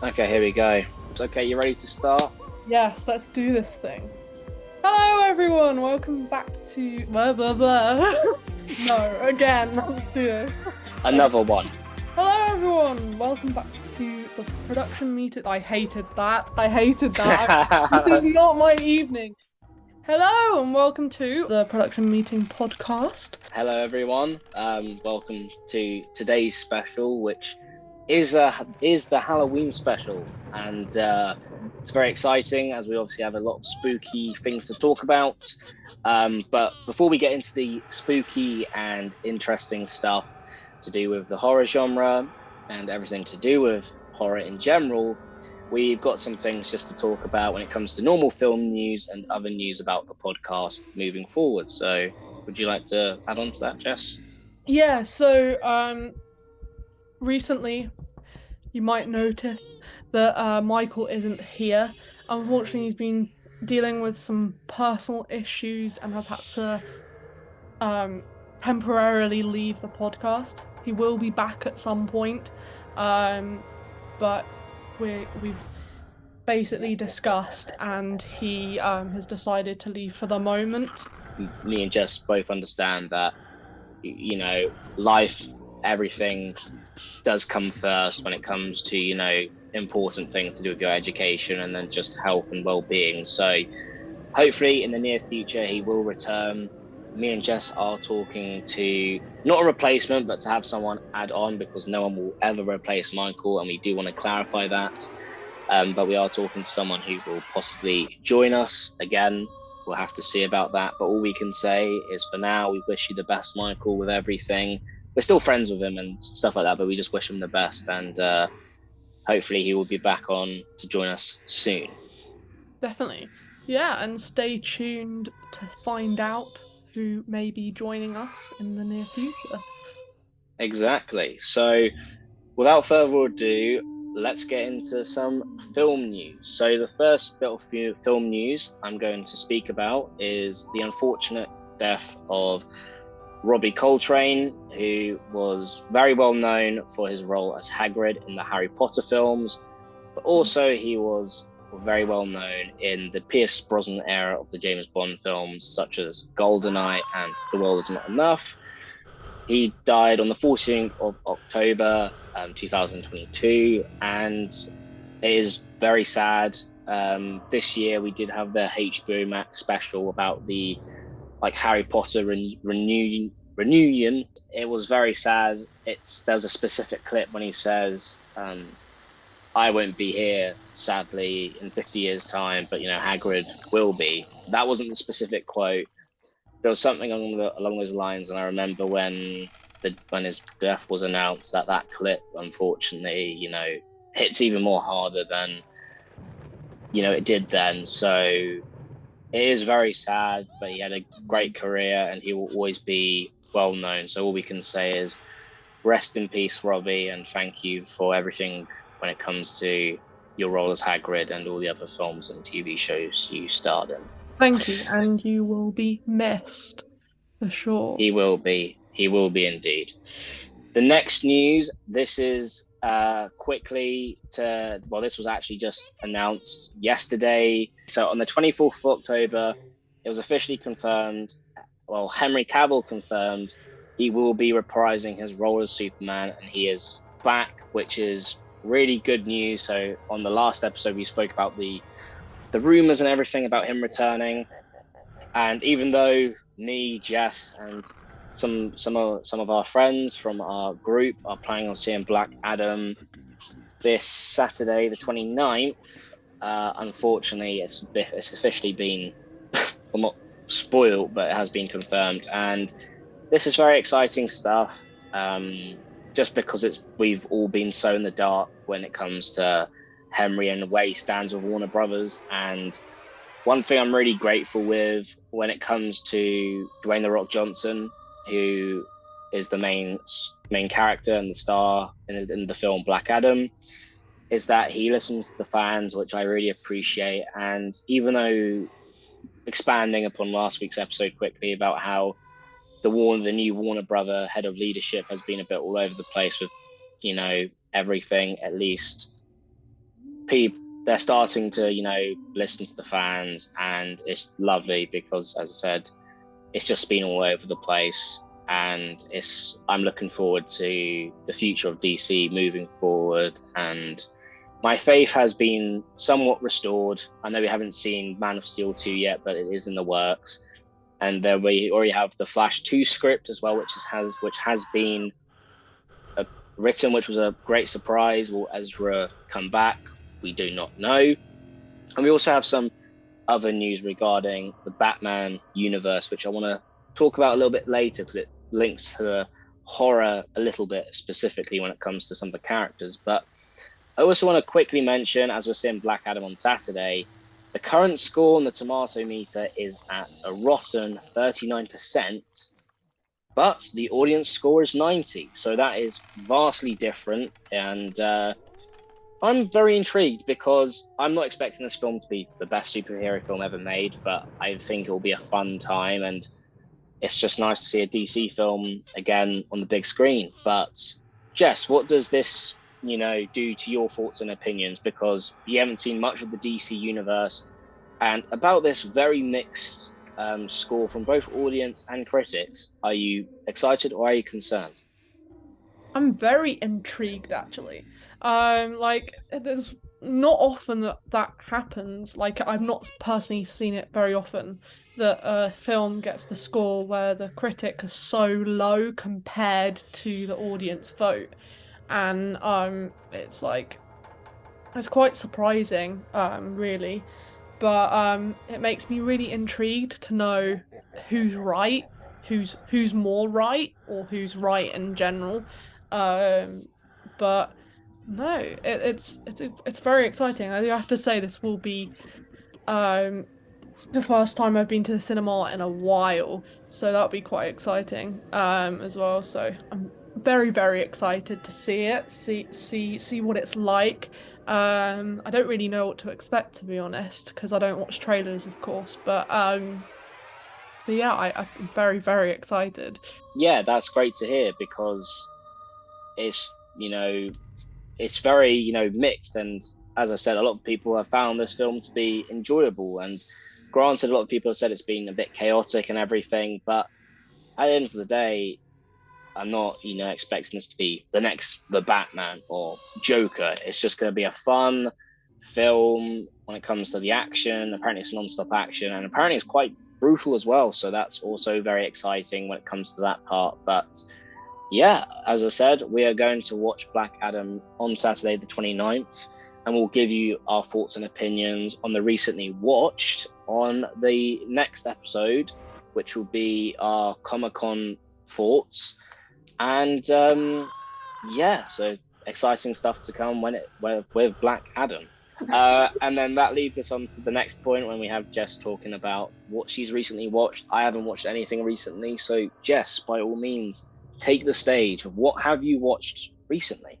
Okay, here we go. Okay, you ready to start? Yes, let's do this thing. Hello, everyone. Welcome back to blah blah blah. No, again, let's do this. Okay. Another one. Hello, everyone. Welcome back to the production meeting. I hated that. I hated that. This is not my evening. Hello, and welcome to the production meeting podcast. Hello, everyone. Welcome to today's special, which is the Halloween special, and it's very exciting as we obviously have a lot of spooky things to talk about. But before we get into the spooky and interesting stuff to do with the horror genre and everything to do with horror in general, we've got some things just to talk about when it comes to normal film news and other news about the podcast moving forward. So, would you like to add on to that, Jess? Yeah, so recently you might notice that Michael isn't here. Unfortunately, he's been dealing with some personal issues and has had to um, temporarily leave the podcast. He will be back at some point, but we've basically discussed, and he has decided to leave for the moment. Me and Jess both understand that, life, everything does come first when it comes to, important things to do with your education and then just health and well-being. So hopefully in the near future he will return. Me and Jess are talking to not a replacement, but to have someone add on, because no one will ever replace Michael, and we do want to clarify that. But we are talking to someone who will possibly join us again. We'll have to see about that. But all we can say is, for now, we wish you the best, Michael, with everything. We're still friends with him and stuff like that, but we just wish him the best. And hopefully he will be back on to join us soon. Definitely. Yeah, and stay tuned to find out who may be joining us in the near future. Exactly. So without further ado, let's get into some film news. So the first bit of film news I'm going to speak about is the unfortunate death of Robbie Coltrane, who was very well known for his role as Hagrid in the Harry Potter films, but also he was very well known in the Pierce Brosnan era of the James Bond films, such as GoldenEye and The World Is Not Enough. He died on the 14th of October, 2022, and it is very sad. This year we did have the HBO Max special about the Harry Potter reunion. It was very sad. There was a specific clip when he says, "I won't be here, sadly, in 50 years' time, but Hagrid will be." That wasn't the specific quote. There was something along those lines, and I remember when his death was announced, that clip, unfortunately, hits even more harder than it did then. So it is very sad, but he had a great career and he will always be well known. So all we can say is rest in peace, Robbie, and thank you for everything when it comes to your role as Hagrid and all the other films and TV shows you starred in. Thank you, and you will be missed for sure. He will be. He will be indeed. The next news, this is this was actually just announced yesterday. So on the 24th of October, it was officially confirmed. Well, Henry Cavill confirmed he will be reprising his role as Superman, and he is back, which is really good news. So on the last episode, we spoke about the rumors and everything about him returning. And even though me, Jess, and some of our friends from our group are planning on seeing Black Adam this Saturday, the 29th, unfortunately, it's officially been, well, not spoiled, but it has been confirmed. And this is very exciting stuff, just because we've all been so in the dark when it comes to Henry and where he stands with Warner Brothers. And one thing I'm really grateful with when it comes to Dwayne The Rock Johnson, who is the main character and the star in the film Black Adam, is that he listens to the fans, which I really appreciate. And even though, expanding upon last week's episode quickly about how the new Warner Brother head of leadership has been a bit all over the place with, everything, at least people they're starting to listen to the fans, and it's lovely because, as I said, it's just been all over the place, and I'm looking forward to the future of DC moving forward, and my faith has been somewhat restored. I know we haven't seen Man of Steel 2 yet, but it is in the works. And then we already have the Flash 2 script as well, which has been written, which was a great surprise. Will Ezra come back? We do not know. And we also have some other news regarding the Batman universe, which I want to talk about a little bit later because it links to the horror a little bit, specifically when it comes to some of the characters. But I also want to quickly mention, as we're seeing Black Adam on Saturday, the current score on the tomato meter is at a rotten 39%, but the audience score is 90. So that is vastly different. And I'm very intrigued because I'm not expecting this film to be the best superhero film ever made, but I think it will be a fun time. And it's just nice to see a DC film again on the big screen. But Jess, what does this, do to your thoughts and opinions? Because you haven't seen much of the DC universe, and about this very mixed score from both audience and critics. Are you excited or are you concerned? I'm very intrigued actually. Like there's not often that happens. Like I've not personally seen it very often that a film gets the score where the critic is so low compared to the audience vote. And it's quite surprising, really. But it makes me really intrigued to know who's right, who's more right, or who's right in general. Um, but no, it's very exciting. I do have to say this will be um the first time I've been to the cinema in a while, so that'll be quite exciting as well. So I'm very, very excited to see it, see what it's like. I don't really know what to expect, to be honest, because I don't watch trailers, of course. But yeah, I'm very, very excited. Yeah, that's great to hear because it's you know it's very mixed, and as I said, a lot of people have found this film to be enjoyable, and granted, a lot of people have said it's been a bit chaotic and everything, but at the end of the day, I'm not expecting this to be the Batman or Joker. It's just going to be a fun film when it comes to the action. Apparently it's non-stop action, and apparently it's quite brutal as well, so that's also very exciting when it comes to that part. But yeah, as I said, we are going to watch Black Adam on Saturday the 29th, and we'll give you our thoughts and opinions on the recently watched on the next episode, which will be our Comic-Con thoughts. And yeah, so exciting stuff to come with Black Adam. And then that leads us on to the next point when we have Jess talking about what she's recently watched. I haven't watched anything recently, so Jess, by all means, take the stage. What have you watched recently?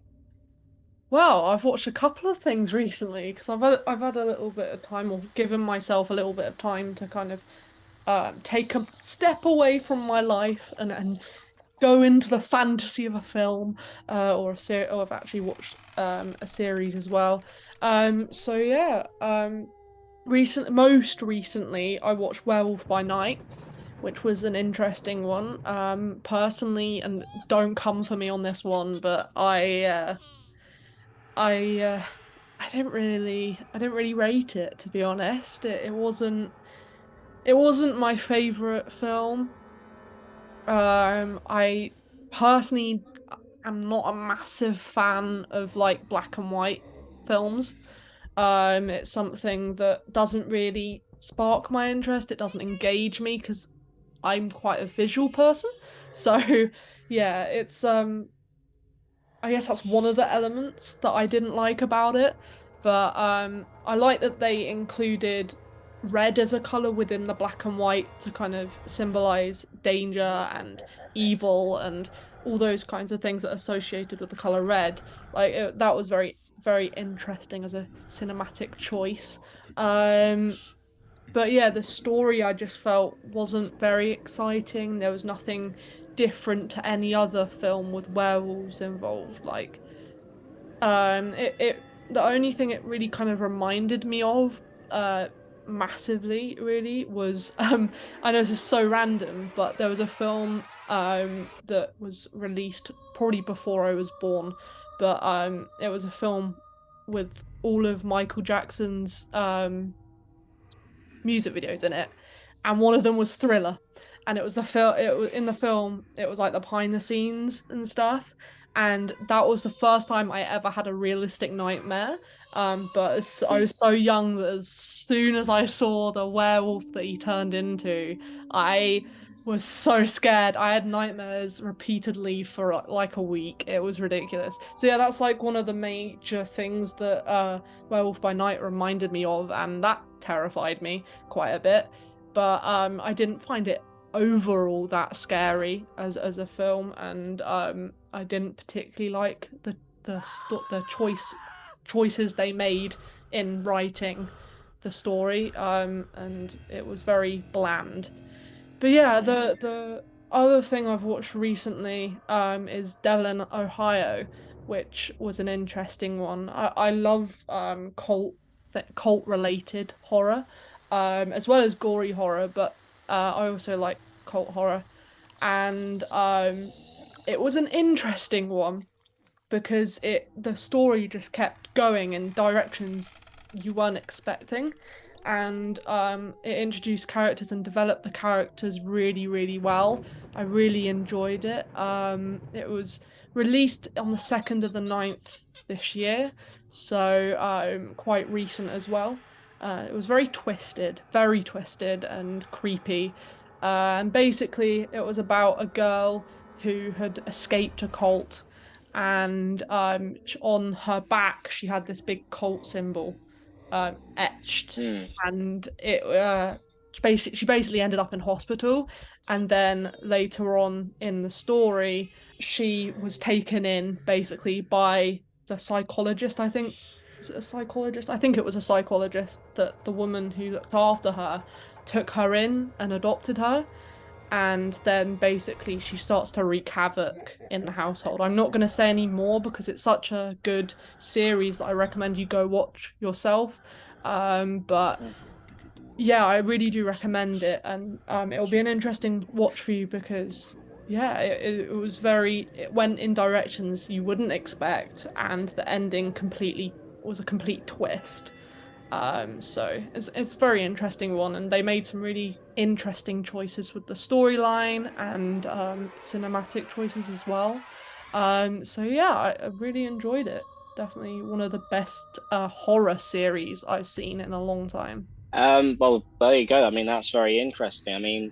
Well, I've watched a couple of things recently because I've had a little bit of time, or given myself a little bit of time to kind of take a step away from my life and go into the fantasy of a film, or a series. Or I've actually watched a series as well. So yeah, most recently I watched Werewolf by Night, which was an interesting one. Personally, and don't come for me on this one, but I uh, I didn't really rate it, to be honest. It wasn't my favorite film. I personally am not a massive fan of like black and white films. It's something that doesn't really spark my interest. It doesn't engage me because I'm quite a visual person. So yeah, it's I guess that's one of the elements that I didn't like about it. But I like that they included red as a color within the black and white to kind of symbolize danger and evil and all those kinds of things that are associated with the color red. That was very, very interesting as a cinematic choice. Um, but yeah, the story I just felt wasn't very exciting. There was nothing different to any other film with werewolves involved. It the only thing it really kind of reminded me of, massively, really, was I know this is so random, but there was a film that was released probably before I was born, but it was a film with all of Michael Jackson's music videos in it, and one of them was Thriller, and it was the film. It was in the film. It was like the behind the scenes and stuff, and that was the first time I ever had a realistic nightmare. But I was so young that as soon as I saw the werewolf that he turned into, I was so scared. I had nightmares repeatedly for like a week. It was ridiculous. So yeah, that's like one of the major things that Werewolf by Night reminded me of, and that terrified me quite a bit. But I didn't find it overall that scary as a film, and I didn't particularly like the choices they made in writing the story, and it was very bland. But yeah, the other thing I've watched recently is Devil in Ohio, which was an interesting one. I love cult related horror, as well as gory horror, but I also like cult horror, and it was an interesting one because the story just kept going in directions you weren't expecting, and it introduced characters and developed the characters really, really well. I really enjoyed it. It was released on the 2nd of the 9th this year, so quite recent as well. It was very twisted and creepy. And basically, it was about a girl who had escaped a cult, and on her back she had this big cult symbol etched, Mm. and it she basically ended up in hospital, and then later on in the story she was taken in basically by the psychologist. I think, was it a psychologist? I think it was a psychologist, that the woman who looked after her took her in and adopted her, and then basically she starts to wreak havoc in the household. I'm not going to say any more because it's such a good series that I recommend you go watch yourself. But yeah, I really do recommend it, and it'll be an interesting watch for you because yeah, it was it went in directions you wouldn't expect, and the ending completely was a complete twist. So it's a very interesting one, and they made some really interesting choices with the storyline and cinematic choices as well. So yeah, I really enjoyed it. Definitely one of the best horror series I've seen in a long time. Well, there you go. I mean, that's very interesting. I mean,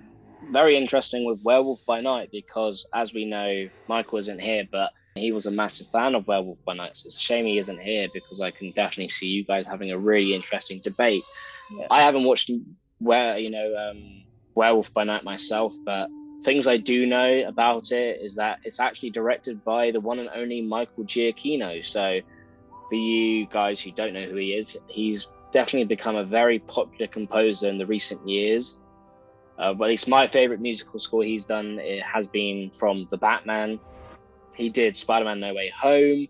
very interesting with Werewolf by Night because, as we know, Michael isn't here, but he was a massive fan of Werewolf by Night. So it's a shame he isn't here because I can definitely see you guys having a really interesting debate. Yeah. I haven't watched Werewolf by Night myself, but things I do know about it is that it's actually directed by the one and only Michael Giacchino. So for you guys who don't know who he is, he's definitely become a very popular composer in the recent years. But at least my favorite musical score he's done, it has been from The Batman. He did Spider-Man No Way Home,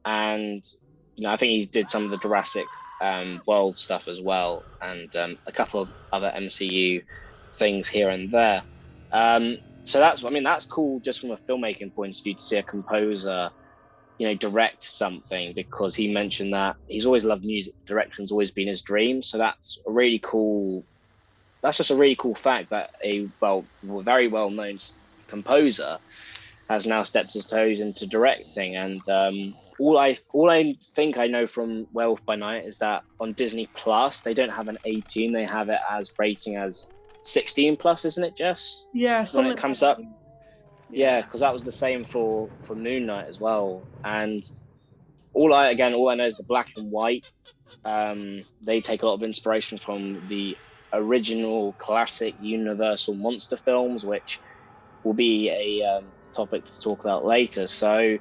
and I think he did some of the Jurassic World stuff as well, and a couple of other MCU things here and there. So that's cool just from a filmmaking point of view to see a composer direct something, because he mentioned that he's always loved music. Direction's always been his dream. So that's just a really cool fact that a very well known composer has now stepped his toes into directing. And all I think I know from Werewolf by Night is that on Disney Plus they don't have an 18, they have it as rating as 16 plus, isn't it, Jess? Yeah, When it something like comes that. up. Yeah. Yeah, because that was the same for Moon Knight as well. And all I know is the black and white. They take a lot of inspiration from the original classic Universal monster films, which will be a topic to talk about later. So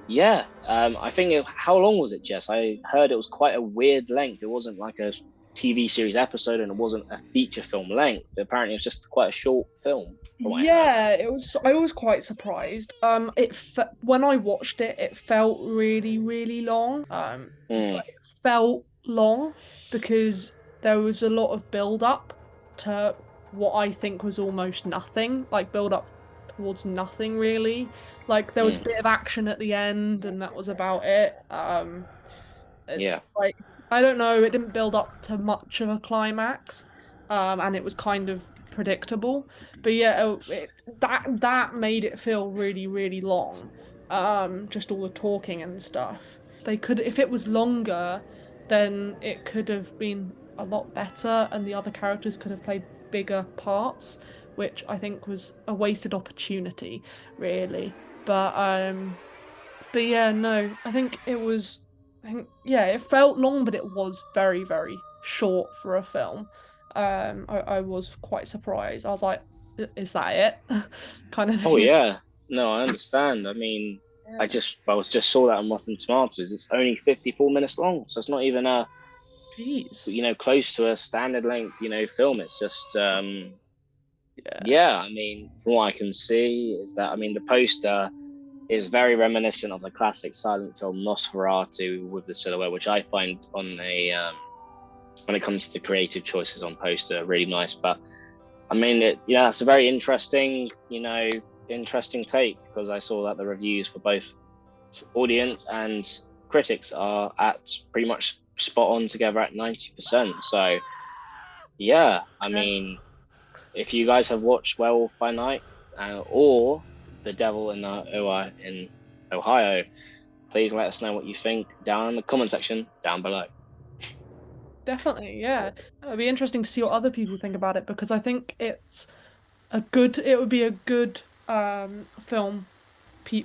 yeah, I think how long was it, Jess? I heard it was quite a weird length. It wasn't like a TV series episode and it wasn't a feature film length. Apparently, it was just quite a short film, from what I heard. Yeah, it was. I was quite surprised. When I watched it, it felt really, really long. Mm, But it felt long because there was a lot of build up to what I think was almost nothing, like build up towards nothing really. Like there was a mm, bit of action at the end, and that was about it. It's yeah, like I don't know, it didn't build up to much of a climax, and it was kind of predictable. But yeah, that made it feel really, really long. Just all the talking and stuff. They could, if it was longer, then it could have been a lot better, and the other characters could have played bigger parts, which I think was a wasted opportunity, really. But but yeah, no, I think it was. I think yeah, it felt long, but it was very, very short for a film. I was quite surprised. I was like, "Is that it?" kind of oh thing. yeah, no, I understand. I mean, Yeah. I was just saw that on Rotten Tomatoes. It's only 54 minutes long, so it's not even a Jeez. close to a standard length film. It's just Yeah. yeah. I mean, from what I can see, is that I mean the poster is very reminiscent of the classic silent film Nosferatu with the silhouette, which I find on a when it comes to creative choices on poster really nice. But I mean, yeah, it's a very interesting, interesting take because I saw that the reviews for both audience and critics are at pretty much spot on together at 90%. So yeah, I Yeah. mean, if you guys have watched Werewolf by Night or The Devil in Ohio, please let us know what you think down in the comment section down below. Definitely, yeah. It'd be interesting to see what other people think about it because I think it would be a good film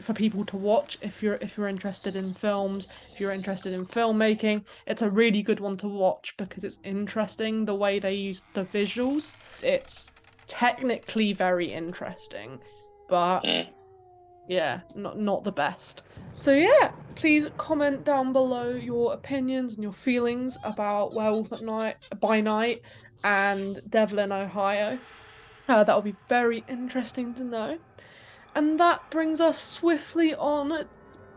for people to watch if you're interested in films, if you're interested in filmmaking. It's a really good one to watch because it's interesting the way they use the visuals. It's technically very interesting, but Mm. yeah, not the best. So yeah, please comment down below your opinions and your feelings about Werewolf at Night by Night and Devil in Ohio. That will be very interesting to know. And that brings us swiftly on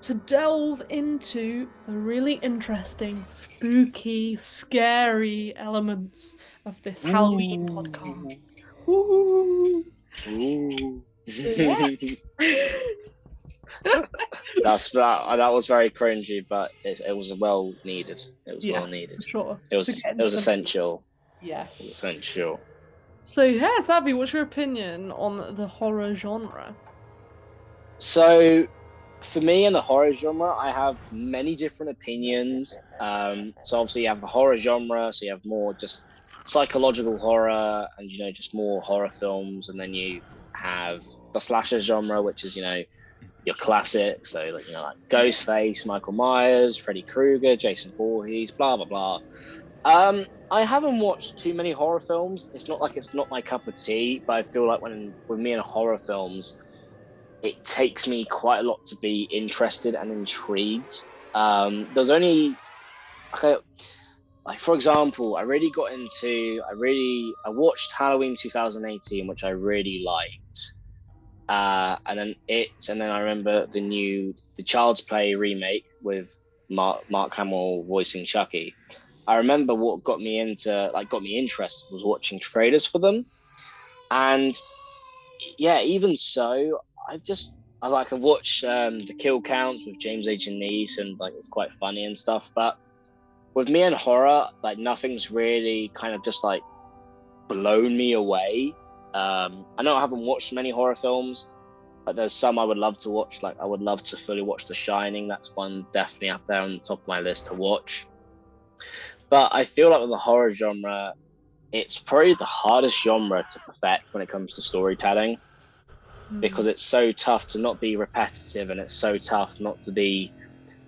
to delve into the really interesting, spooky, scary elements of this Halloween Ooh. podcast. Ooh. Ooh. So yeah. That was very cringy, but it was well needed. It was well Yes, needed. for sure. It To was get it into was the essential. It yes. was essential. So yeah, Sabby, what's your opinion on the horror genre? So for me in the horror genre, I have many different opinions. So obviously you have the horror genre, so you have more just psychological horror and just more horror films, and then you have the slasher genre, which is your classics, so like like Ghostface, Michael Myers, Freddy Krueger, Jason Voorhees, blah blah blah. I haven't watched too many horror films. It's not like it's not my cup of tea, but I feel like when with me in horror films, it takes me quite a lot to be interested and intrigued. There's only okay, like for example, I watched Halloween 2018, which I really liked. And then I remember the Child's Play remake with Mark Hamill voicing Chucky. I remember what got me interested was watching trailers for them, and yeah, even so, I've watched the kill counts with James H. and Nice, and like it's quite funny and stuff. But with me and horror, like nothing's really kind of just like blown me away. I know I haven't watched many horror films, but there's some I would love to watch. Like I would love to fully watch The Shining. That's one definitely up there on the top of my list to watch. But I feel like with the horror genre, it's probably the hardest genre to perfect when it comes to storytelling Hmm. because it's so tough to not be repetitive and it's so tough not to be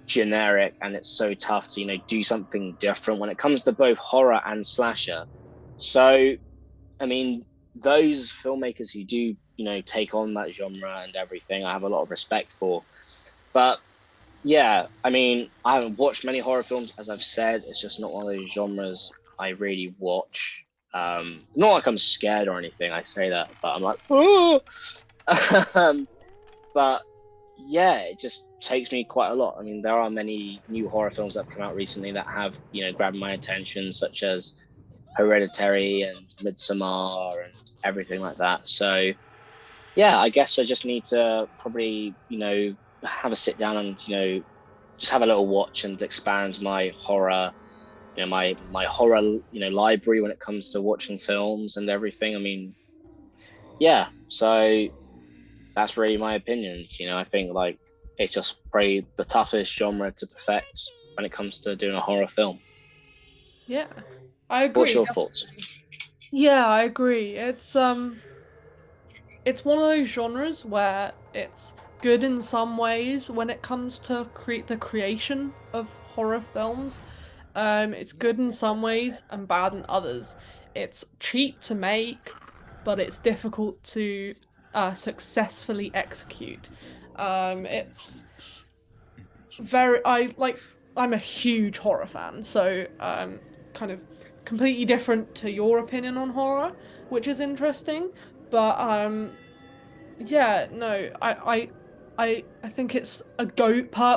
generic and it's so tough to do something different when it comes to both horror and slasher. So I mean, those filmmakers who do take on that genre and everything, I have a lot of respect for. But yeah, I mean, I haven't watched many horror films, as I've said. It's just not one of those genres I really watch. Not like I'm scared or anything. I say that, but I'm like, oh. um, but yeah, it just takes me quite a lot. I mean, there are many new horror films that have come out recently that have, grabbed my attention, such as Hereditary and Midsommar and everything like that. So yeah, I guess I just need to probably, have a sit down and, just have a little watch and expand my horror, my horror, library when it comes to watching films and everything. I mean, yeah. So that's really my opinions. I think like it's just probably the toughest genre to perfect when it comes to doing a horror film. Yeah, I What's agree. your thoughts? Definitely. Yeah, I agree. It's one of those genres where it's good in some ways when it comes to create the creation of horror films. It's good in some ways and bad in others. It's cheap to make, but it's difficult to successfully execute. It's very I like I'm a huge horror fan, so kind of completely different to your opinion on horror, which is interesting. But yeah, no, I think it's a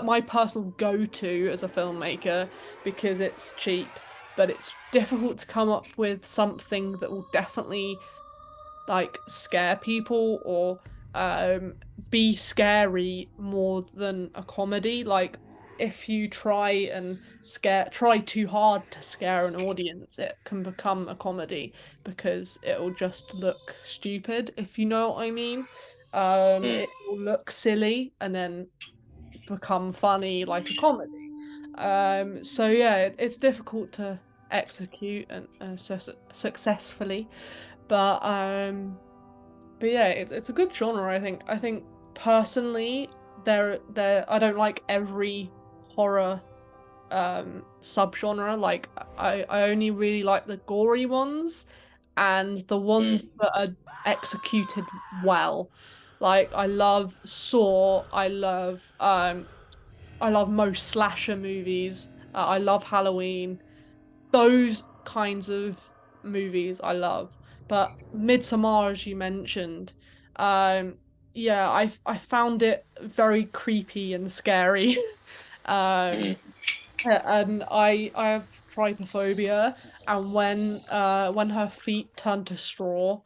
my personal go-to as a filmmaker because it's cheap, but it's difficult to come up with something that will definitely like scare people or um be scary more than a comedy. Like if you try too hard to scare an audience, it can become a comedy because it'll just look stupid, if you know what I mean. Mm, It will look silly and then become funny like a comedy. So yeah, it's difficult to execute and successfully, but yeah, it's a good genre, I think. I think personally, there I don't like every horror subgenre. Like I only really like the gory ones and the ones mm, that are executed well. Like I love Saw, I love most slasher movies. I love Halloween, those kinds of movies I love. But Midsommar, as you mentioned, yeah, I found it very creepy and scary. um, mm. and I have trypophobia, and when her feet turned to straw,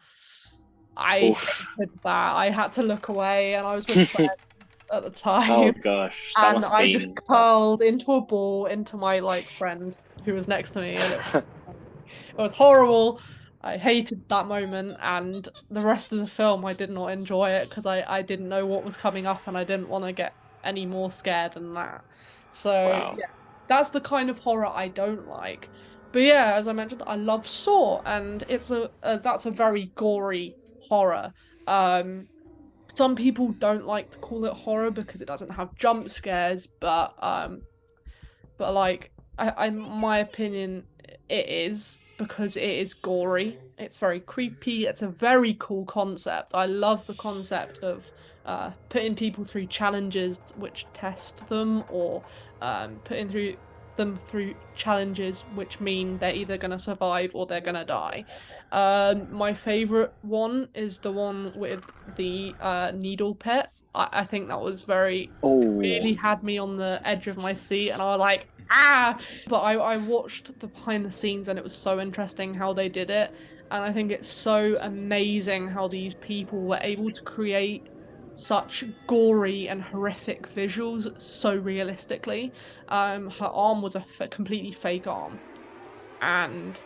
I Oof. hated that. I had to look away, and I was with friends at the Oh time. gosh, that And must have I just been tough. curled into a ball into my like friend who was next to me, and it was horrible. I hated that moment, and the rest of the film I did not enjoy it because I didn't know what was coming up, and I didn't want to get any more scared than that. So Wow. yeah, that's the kind of horror I don't like. But yeah, as I mentioned, I love Saw, and that's a very gory horror. Um, some people don't like to call it horror because it doesn't have jump scares, but like my opinion, it is because it is gory. It's very creepy. It's a very cool concept. I love the concept of putting people through challenges which test them, or putting through challenges which mean they're either going to survive or they're going to die. My favorite one is the one with the needle pit. I think that was it Oh, really had me on the edge of my seat, and I was like, ah. But I watched the behind the scenes, and it was so interesting how they did it. And I think it's so amazing how these people were able to create such gory and horrific visuals so realistically. Her arm was a completely fake arm, and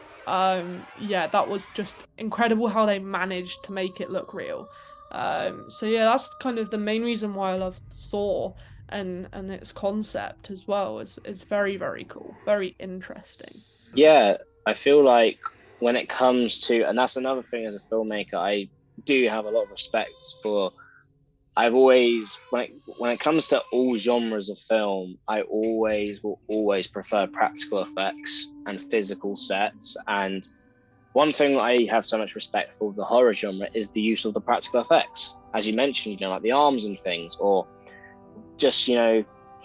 yeah, that was just incredible how they managed to make it look real. So yeah, that's kind of the main reason why I love Saw, and its concept as well is very, very cool, very interesting. yeah. I feel like when it comes to, and that's another thing as a filmmaker, I do have a lot of respect for. I've always, when it comes to all genres of film, I always prefer practical effects and physical sets. And one thing that I have so much respect for the horror genre is the use of the practical effects, as you mentioned, like the arms and things, or just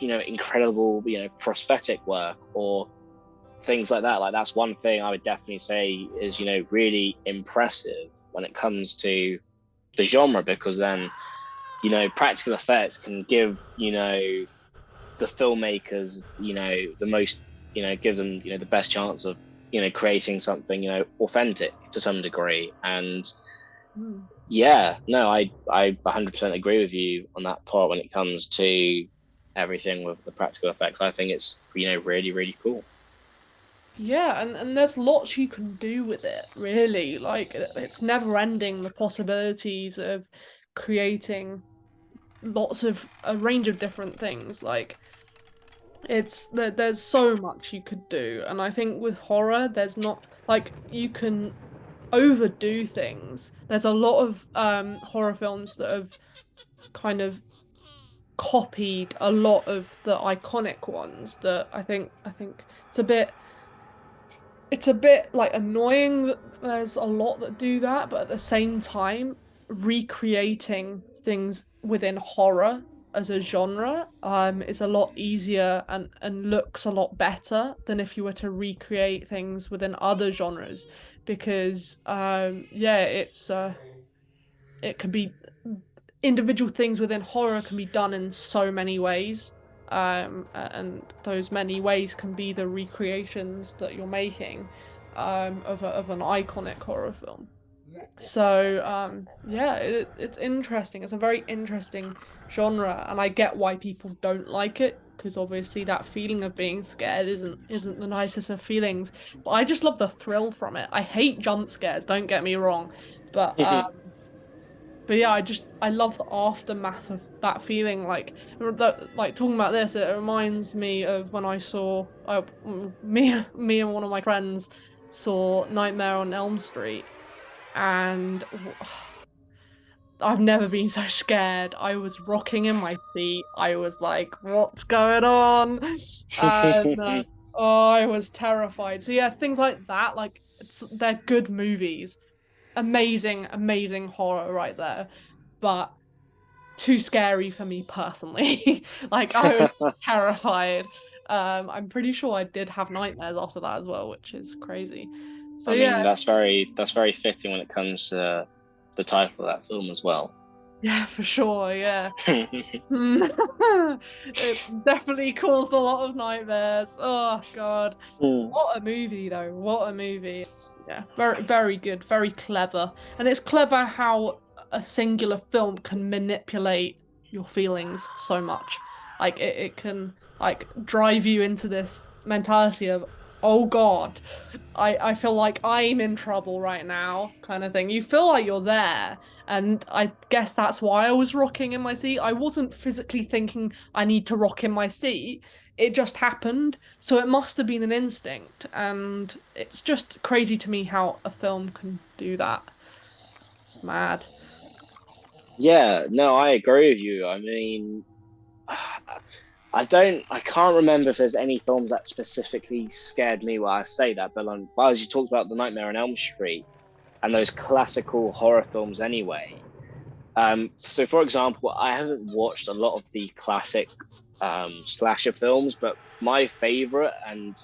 incredible prosthetic work, or things like that. Like that's one thing I would definitely say is, really impressive when it comes to the genre, because then, practical effects can give, the filmmakers, the most, give them, the best chance of, creating something, authentic to some degree. And Mm. yeah, no, I 100% agree with you on that part when it comes to everything with the practical effects. I think it's, really, really cool. Yeah, and there's lots you can do with it, really. Like it's never ending the possibilities of creating lots of a range of different things. Like there's so much you could do, and I think with horror, there's not like you can overdo things. There's a lot of horror films that have kind of copied a lot of the iconic ones that I think it's a bit like annoying that there's a lot that do that, but at the same time, recreating things within horror as a genre is a lot easier and looks a lot better than if you were to recreate things within other genres because yeah, it can be individual things within horror can be done in so many ways. And those many ways can be the recreations that you're making of an iconic horror film. So yeah, it's interesting. It's a very interesting genre, and I get why people don't like it because obviously that feeling of being scared isn't the nicest of feelings. But I just love the thrill from it. I hate jump scares, don't get me wrong, but but yeah, I love the aftermath of that feeling. Like talking about this, it reminds me of when I saw me and one of my friends saw Nightmare on Elm Street, and I've never been so scared. I was rocking in my seat. I was like, "What's going on?" And oh, I was terrified. So yeah, things like that, they're good movies, amazing, amazing horror right there, but too scary for me personally. Like I was terrified. I'm pretty sure I did have nightmares after that as well, which is crazy. So I yeah, mean, that's very fitting when it comes to the title of that film as well. yeah, for sure, yeah. It definitely caused a lot of nightmares. Oh God. What a movie though. What a movie. Yeah, very very good, very clever. And it's clever how a singular film can manipulate your feelings so much. Like it can like drive you into this mentality of, oh God, I feel like I'm in trouble right now, kind of thing. You feel like you're there. And I guess that's why I was rocking in my seat. I wasn't physically thinking I need to rock in my seat. It just happened. So it must have been an instinct. And it's just crazy to me how a film can do that. It's mad. Yeah, no, I agree with you. I mean, I can't remember if there's any films that specifically scared me while I say that, but well, as you talked about the Nightmare on Elm Street and those classical horror films anyway. So for example, I haven't watched a lot of the classic slasher films, but my favorite and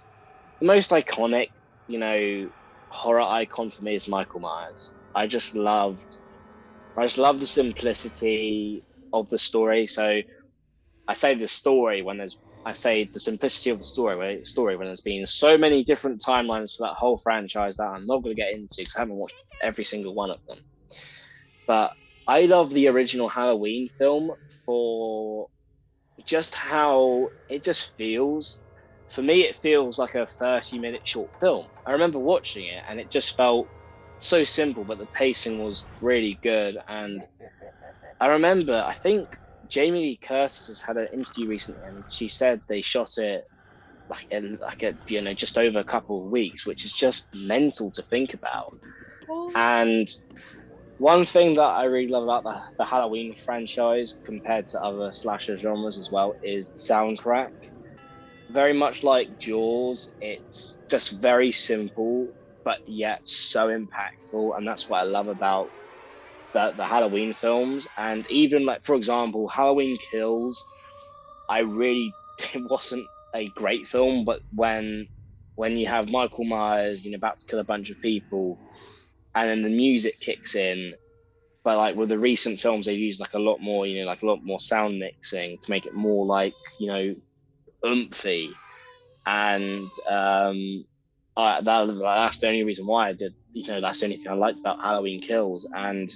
the most iconic, you know, horror icon for me is Michael Myers. I just love the simplicity of the story. So I say the story when there's I say the simplicity of the story when there's been so many different timelines for that whole franchise that I'm not going to get into because I haven't watched every single one of them. But I love the original Halloween film for just how it just feels. For me, it feels like a 30-minute short film. I remember watching it and it just felt so simple, but the pacing was really good. And I remember, I think Jamie Lee Curtis has had an interview recently, and she said they shot it just over a couple of weeks, which is just mental to think about. Oh, And one thing that I really love about the Halloween franchise compared to other slasher genres as well is the soundtrack. Very much like Jaws, it's just very simple, but yet so impactful. And that's what I love about the Halloween films. And even like, for example, Halloween Kills, I really, it wasn't a great film, but when when you have Michael Myers, about to kill a bunch of people, and then the music kicks in. But like with the recent films, they've used like a lot more, like a lot more sound mixing to make it more like, oomphy. And that's the only reason why I did, that's the only thing I liked about Halloween Kills. And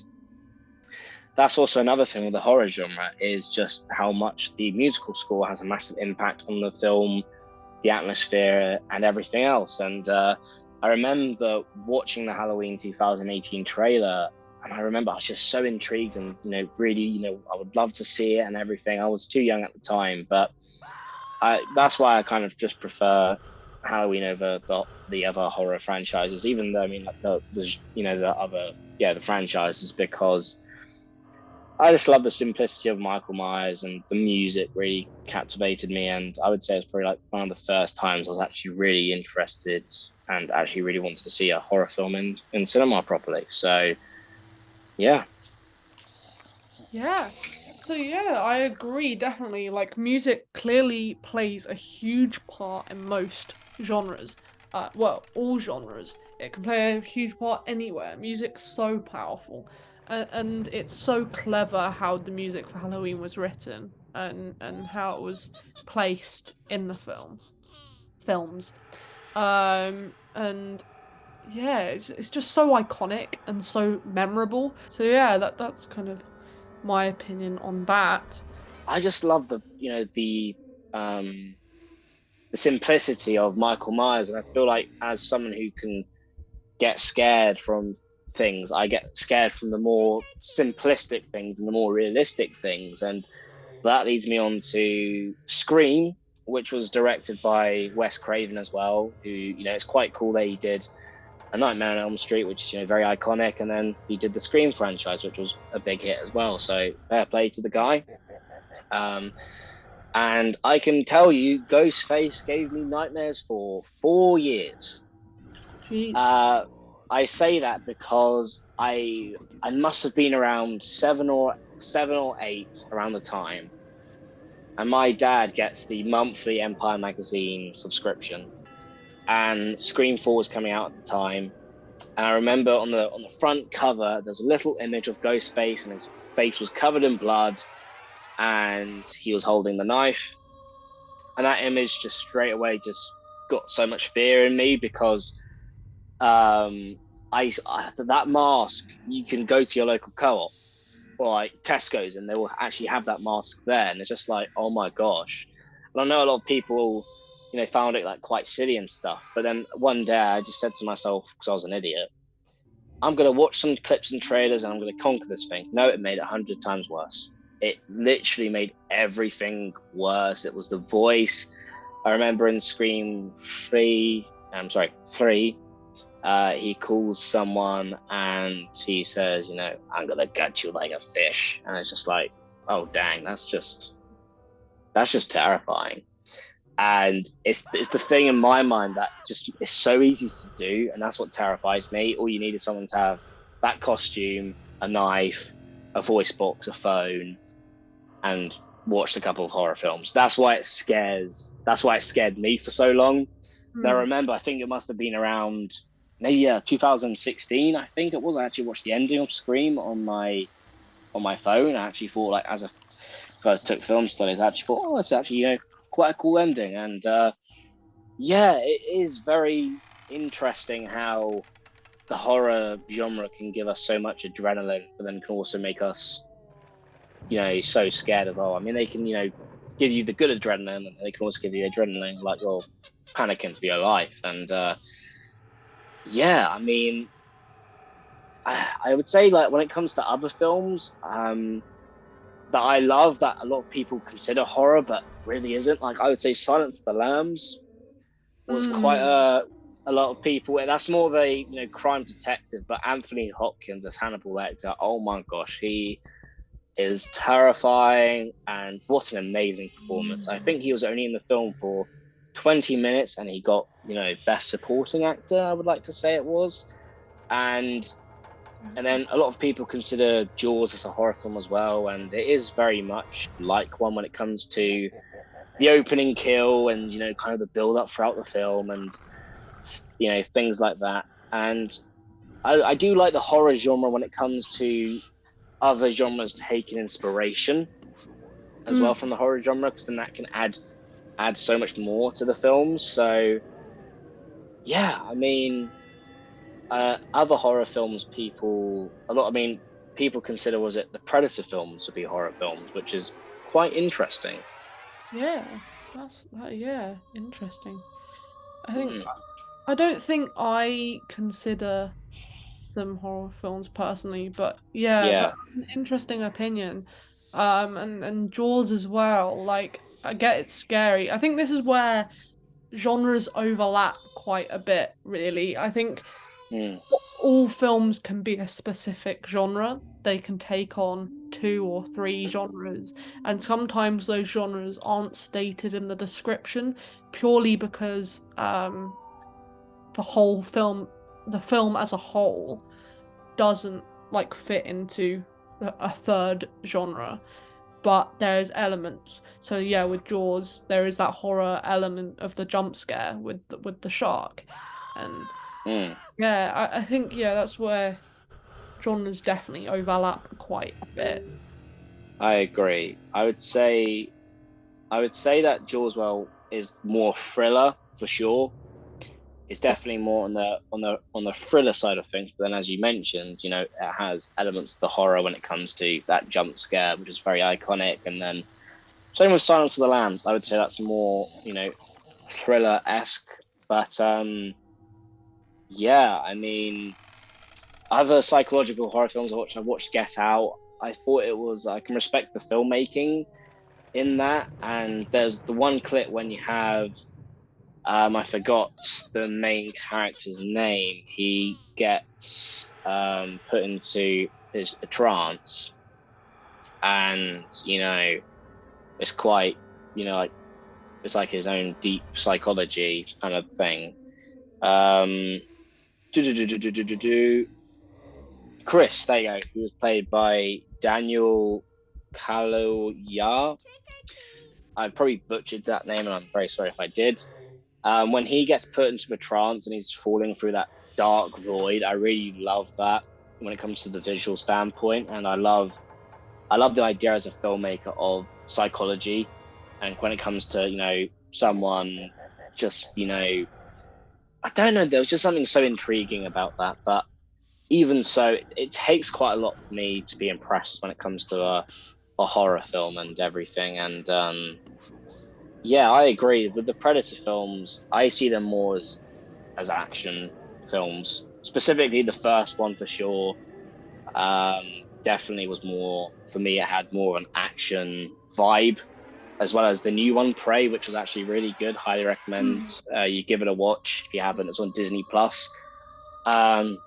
that's also another thing with the horror genre is just how much the musical score has a massive impact on the film, the atmosphere, and everything else. And I remember watching the Halloween 2018 trailer, and I remember I was just so intrigued and, really, I would love to see it and everything. I was too young at the time, but that's why I kind of just prefer Halloween over the other horror franchises, even though, I mean, like the franchises, because I just love the simplicity of Michael Myers, and the music really captivated me. And I would say it's probably like one of the first times I was actually really interested and actually really wanted to see a horror film in cinema properly. So, yeah. Yeah. So yeah, I agree, definitely. Like music clearly plays a huge part in most genres. Well, all genres. It can play a huge part anywhere. Music's so powerful. And it's so clever how the music for Halloween was written and how it was placed in the films. And yeah, it's just so iconic and so memorable. So yeah, that's kind of my opinion on that. I just love the simplicity of Michael Myers, and I feel like as someone who can get scared from things, I get scared from the more simplistic things and the more realistic things, and that leads me on to Scream, which was directed by Wes Craven as well. Who it's quite cool that he did A Nightmare on Elm Street, which is very iconic, and then he did the Scream franchise, which was a big hit as well. So fair play to the guy. Um, and I can tell you, Ghostface gave me nightmares for 4 years. Jeez. Uh, I say that because I must have been around seven or eight around the time, and my dad gets the monthly Empire magazine subscription, and Scream 4 was coming out at the time. And I remember on the front cover, there's a little image of Ghostface, and his face was covered in blood, and he was holding the knife. And that image just straight away just got so much fear in me, because that mask, you can go to your local co-op or like Tesco's, and they will actually have that mask there, and it's just like, oh my gosh. And I know a lot of people, found it like quite silly and stuff. But then one day I just said to myself, because I was an idiot, I'm gonna watch some clips and trailers, and I'm gonna conquer this thing. No, it made it 100 times worse. It literally made everything worse. It was the voice. I remember in Scream 3, I'm sorry, 3, he calls someone and he says, I'm gonna gut you like a fish. And it's just like, oh dang, that's just terrifying. And it's the thing in my mind that just is so easy to do, and that's what terrifies me. All you need is someone to have that costume, a knife, a voice box, a phone, and watched a couple of horror films. That's why it scared me for so long. Now, I remember, I think it must have been around maybe 2016. I think it was. I actually watched the ending of Scream on my phone. I actually thought, like, so I took film studies. I actually thought, oh, it's actually quite a cool ending. And yeah, it is very interesting how the horror genre can give us so much adrenaline, but then can also make us so scared of. I mean, they can give you the good adrenaline, and they can also give you adrenaline like you're panicking for your life. And yeah, I mean, I would say, like, when it comes to other films that I love, that a lot of people consider horror but really isn't, like, I would say Silence of the Lambs was quite a lot of people. That's more of a crime detective, but Anthony Hopkins as Hannibal Lecter, oh my gosh, he is terrifying, and what an amazing performance. I think he was only in the film for 20 minutes, and he got best supporting actor, I would like to say it was. And then a lot of people consider Jaws as a horror film as well, and it is very much like one when it comes to the opening kill and kind of the build up throughout the film. And things like that. And I do like the horror genre when it comes to other genres taking inspiration as well Mm, from the horror genre, because then that can add so much more to the films. So yeah, I mean, other horror films, people consider, was it the Predator films to be horror films, which is quite interesting. yeah, that's that. Yeah, interesting. I think Mm, I don't think I consider them horror films personally, but yeah, yeah. that's an interesting opinion. And Jaws as well. Like, I get it's scary. I think this is where genres overlap quite a bit, really. I think Mm, all films can be a specific genre. They can take on two or three genres, and sometimes those genres aren't stated in the description purely because the whole film, the film as a whole, doesn't like fit into a third genre. But there's elements. So yeah, with Jaws, there is that horror element of the jump scare with the shark, and mm. yeah, I think yeah, that's where genres definitely overlap quite a bit. I agree. I would say that Jawswell is more thriller for sure. It's definitely more on the thriller side of things. But then, as you mentioned, it has elements of the horror when it comes to that jump scare, which is very iconic. And then same with Silence of the Lambs. I would say that's more thriller esque. But yeah, I mean, other psychological horror films I've watched Get Out. I thought it was I can respect the filmmaking in that, and there's the one clip when you have I forgot the main character's name. He gets put into his a trance, and it's quite like it's like his own deep psychology kind of thing. Um, do, do, do, do, do, do, do, do. Chris, there you go. He was played by Daniel Kaluuya. I probably butchered that name, and I'm very sorry if I did. When he gets put into a trance and he's falling through that dark void, I really love that when it comes to the visual standpoint, and I love the idea as a filmmaker of psychology, and when it comes to someone just I don't know, there was just something so intriguing about that, but even so, it takes quite a lot for me to be impressed when it comes to a horror film and everything. And yeah, I agree with the Predator films. I see them more as action films, specifically the first one for sure. Um, Definitely was more for me. It had more of an action vibe, as well as the new one, Prey, which was actually really good. Highly recommend Mm. you give it a watch if you haven't. It's on Disney Plus. Um,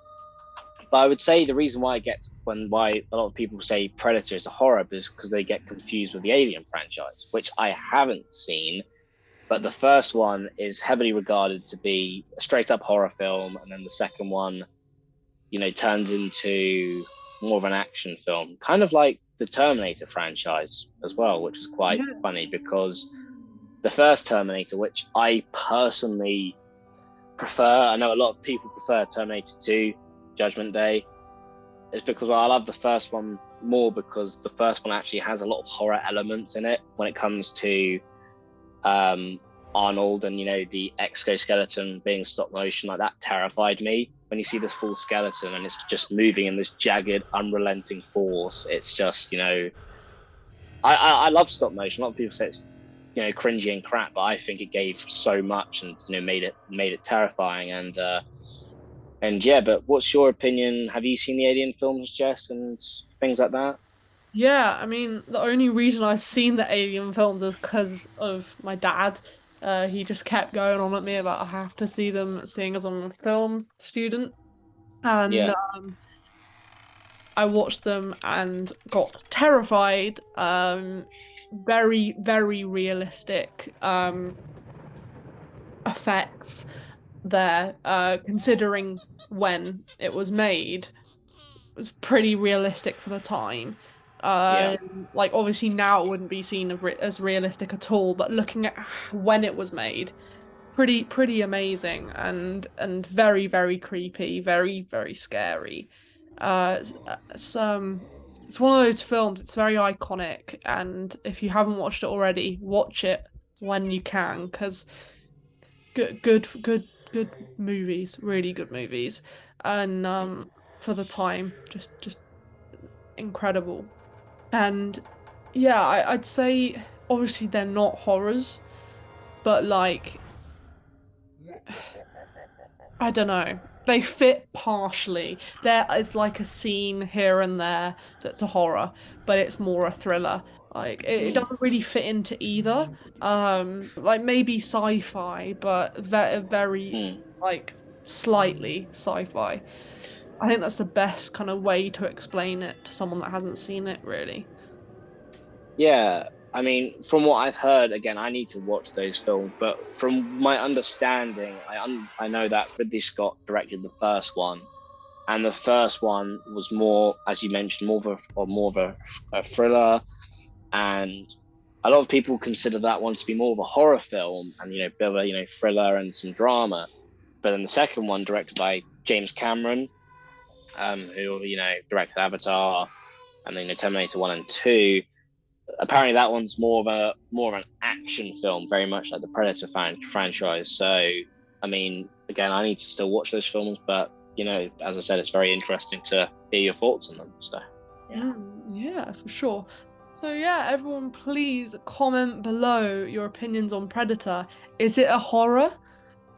but I would say the reason why a lot of people say Predator is a horror is because they get confused with the Alien franchise, which I haven't seen. But the first one is heavily regarded to be a straight up horror film, and then the second one, turns into more of an action film, kind of like the Terminator franchise as well, which is quite Yeah. funny because the first Terminator, which I personally prefer, I know a lot of people prefer Terminator 2, Judgment Day, is because I love the first one more because the first one actually has a lot of horror elements in it when it comes to um, Arnold and the exoskeleton being stop motion. Like that terrified me. When you see this full skeleton and it's just moving in this jagged, unrelenting force, it's just I love stop motion. A lot of people say it's cringy and crap, but I think it gave so much and made it terrifying. And yeah, but what's your opinion? Have you seen the Alien films, Jess, and things like that? Yeah, I mean, the only reason I've seen the Alien films is because of my dad. He just kept going on at me about I have to see them, seeing as I'm a film student. And Yeah, I watched them and got terrified. Very, very realistic effects there, considering when it was made. It was pretty realistic for the time. yeah, Like obviously now it wouldn't be seen as realistic at all, but looking at when it was made, pretty amazing and very very creepy, very very scary. It's one of those films. It's very iconic, and if you haven't watched it already, watch it when you can, because good movies, really good movies, and for the time, just incredible. And yeah, I'd say obviously they're not horrors, but like I don't know. They fit partially. There is like a scene here and there that's a horror, but it's more a thriller. Like it Mm, doesn't really fit into either. Like maybe sci-fi, but very mm. like slightly sci-fi. I think that's the best kind of way to explain it to someone that hasn't seen it, really. Yeah, I mean, from what I've heard, again, I need to watch those films, but from my understanding, I know that Ridley Scott directed the first one, and the first one was more, as you mentioned, more of a thriller, and a lot of people consider that one to be more of a horror film, and bit of a thriller and some drama. But then the second one, directed by James Cameron, who directed Avatar, and then Terminator 1 and 2. Apparently that one's more of an action film, very much like the Predator franchise. So, I mean, again, I need to still watch those films, but as I said, it's very interesting to hear your thoughts on them. So, yeah. Yeah, for sure. So yeah, everyone please comment below your opinions on Predator. Is it a horror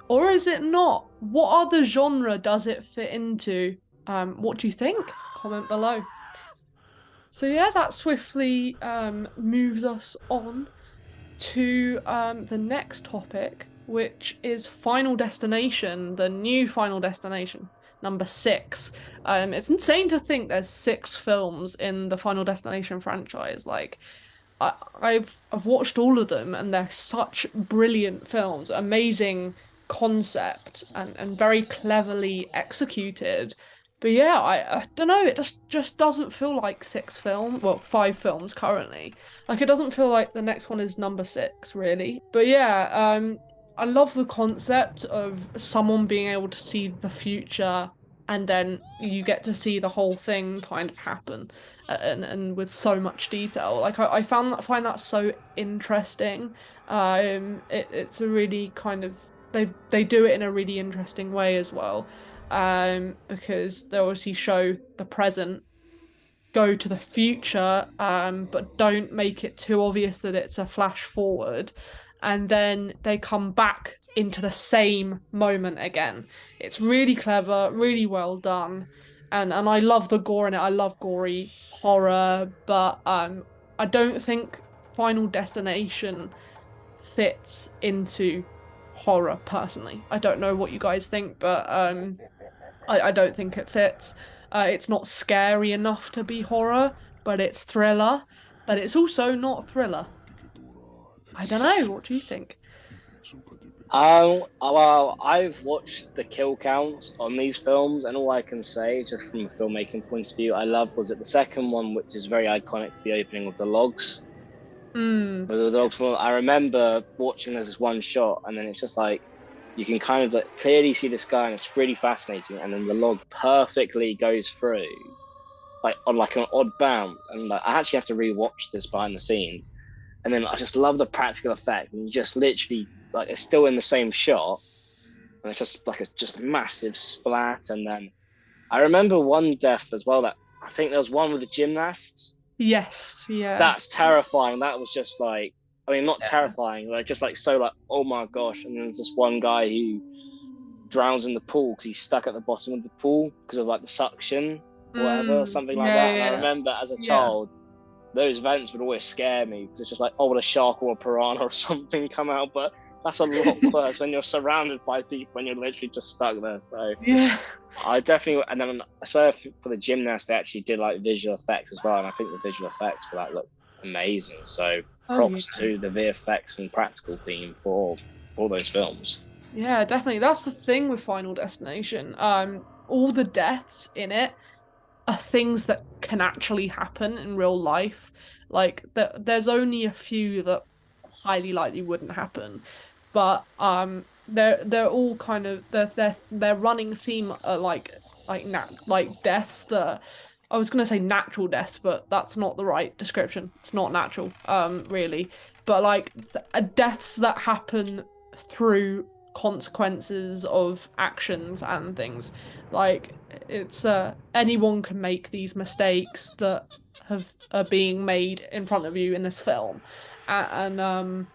or is it not? What other genre does it fit into? What do you think? Comment below. So yeah, that swiftly moves us on to the next topic, which is Final Destination, the new Final Destination, number six. It's insane to think there's six films in the Final Destination franchise. Like, I've watched all of them, and they're such brilliant films, amazing concept, and very cleverly executed. But yeah, I don't know. It just doesn't feel like six film. Well, five films currently. Like it doesn't feel like the next one is number six, really. But yeah, I love the concept of someone being able to see the future and then you get to see the whole thing kind of happen and with so much detail. Like I find that so interesting. It's a really kind of they do it in a really interesting way as well. Because they obviously show the present, go to the future, but don't make it too obvious that it's a flash forward. And then they come back into the same moment again. It's really clever, really well done. And I love the gore in it. I love gory horror, but I don't think Final Destination fits into horror personally. I don't know what you guys think, but I don't think it fits. It's not scary enough to be horror, but it's thriller. But it's also not thriller. I don't know. What do you think? Well, I've watched the kill counts on these films, and all I can say, just from a filmmaking point of view, I love was it the second one, which is very iconic for the opening with the logs. Mm, With the dogs, I remember watching this one shot, and then it's just like you can kind of like clearly see this guy, and it's really fascinating. And then the log perfectly goes through, like on like an odd bounce. And like, I actually have to rewatch this behind the scenes. And then I just love the practical effect, and you just literally like it's still in the same shot, and it's just like a just massive splat. And then I remember one death as well that I think there was one with the gymnasts. yes, yeah. That's terrifying. That was just like, I mean, not Yeah. terrifying, like just like so like, oh my gosh. And then there's this one guy who drowns in the pool because he's stuck at the bottom of the pool because of like the suction or whatever, something like Yeah, that. And I yeah, remember as a yeah. child, those events would always scare me because it's just like, oh, will a shark or a piranha or something come out? But that's a lot worse when you're surrounded by people when you're literally just stuck there. So Yeah. I definitely, and then I swear for the gymnast, they actually did like visual effects as well. And I think the visual effects for that look amazing. So Oh yeah. props to the VFX and practical team for those films. Yeah, definitely. That's the thing with Final Destination. All the deaths in it are things that can actually happen in real life. Like there's only a few that highly likely wouldn't happen. But they're all kind of their running theme are like deaths that I was gonna say natural deaths, but that's not the right description. It's not natural, really. But like deaths that happen through consequences of actions and things. Like it's anyone can make these mistakes that have are being made in front of you in this film. And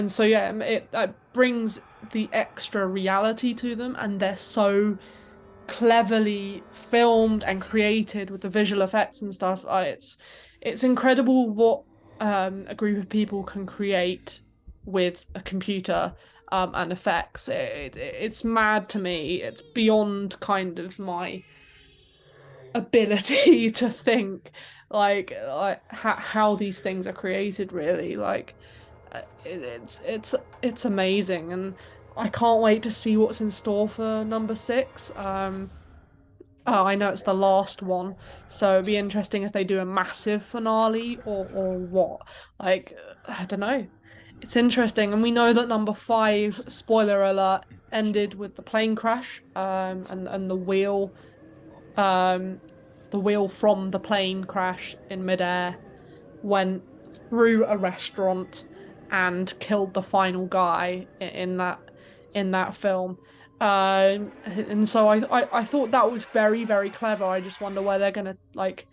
so yeah, it brings the extra reality to them, and they're so cleverly filmed and created with the visual effects and stuff. It's incredible what a group of people can create with a computer and effects. It's mad to me. It's beyond kind of my ability to think like how these things are created. Really, like it's amazing, and I can't wait to see what's in store for number six. Oh, I know it's the last one, so it'd be interesting if they do a massive finale or what. Like, I don't know. It's interesting, and we know that number five, spoiler alert, ended with the plane crash, and um, the wheel from the plane crash in midair went through a restaurant and killed the final guy in that film. And so I thought that was very, very clever. I just wonder where they're gonna like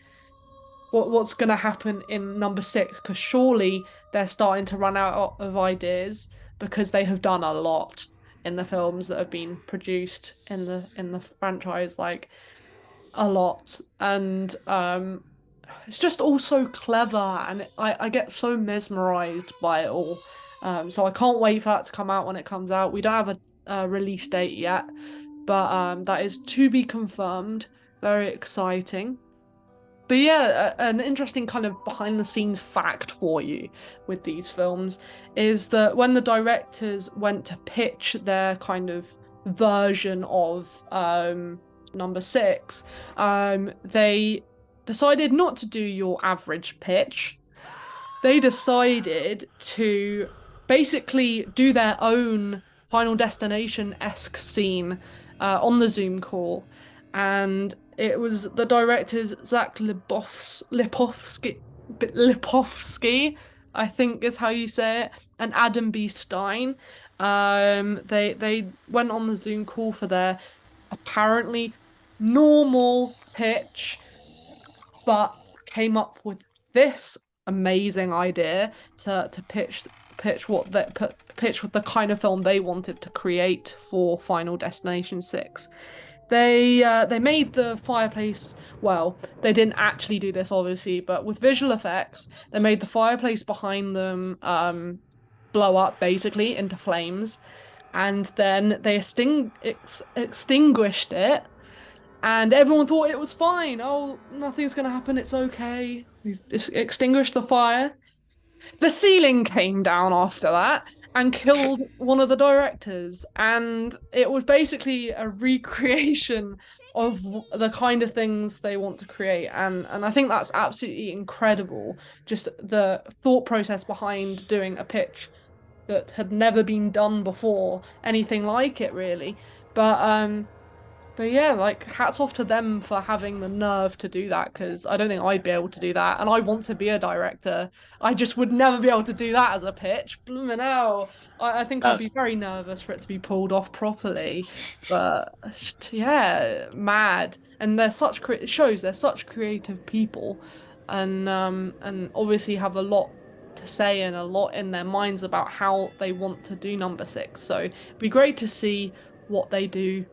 what's gonna happen in number six, because surely they're starting to run out of ideas because they have done a lot in the films that have been produced in the franchise, like a lot. And it's just all so clever, and I get so mesmerized by it all. So I can't wait for that to come out when it comes out. We don't have a release date yet, but that is to be confirmed. Very exciting. But yeah, an interesting kind of behind the scenes fact for you with these films is that when the directors went to pitch their kind of version of number six, they decided not to do your average pitch. They decided to basically do their own Final Destination-esque scene on the Zoom call. And it was the directors Zach Lipovsky, I think is how you say it, and Adam B. Stein. They went on the Zoom call for their apparently normal pitch, but came up with this amazing idea to pitch with the kind of film they wanted to create for Final Destination 6. They made the fireplace, well, they didn't actually do this obviously, but with visual effects, they made the fireplace behind them blow up basically into flames, and then they extinguished it, and everyone thought it was fine. Oh, nothing's gonna happen. It's okay. We've extinguished the fire. The ceiling came down after that and killed one of the directors, and it was basically a recreation of the kind of things they want to create, and I think that's absolutely incredible. Just the thought process behind doing a pitch that had never been done before, anything like it really. But yeah, like hats off to them for having the nerve to do that, because I don't think I'd be able to do that. And I want to be a director. I just would never be able to do that as a pitch. Blooming hell. I think I'd be That's very nervous for it to be pulled off properly. But yeah, mad. And it shows they're such creative people, and obviously have a lot to say and a lot in their minds about how they want to do number six. So it'd be great to see what they do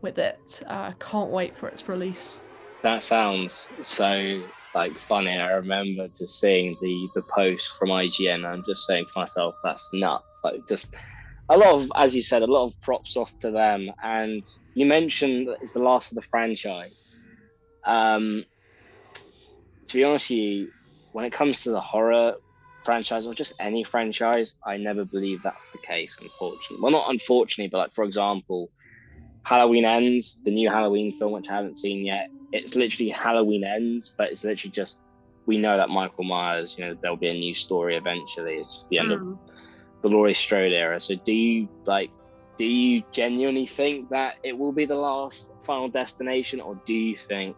with it. Can't wait for its release. that sounds so like funny. I remember just seeing the post from IGN. I'm just saying to myself, that's nuts. Like just a lot of, as you said, a lot of props off to them. And you mentioned that it's the last of the franchise. Um, to be honest with you, when it comes to the horror franchise or just any franchise, I never believe that's the case, unfortunately. Well, not unfortunately, but like for example, Halloween Ends, the new Halloween film, which I haven't seen yet. It's literally Halloween Ends, but it's literally just we know that Michael Myers, there'll be a new story eventually. It's just the end of Mm. the Laurie Strode era. So do you like do you genuinely think that it will be the last Final Destination, or do you think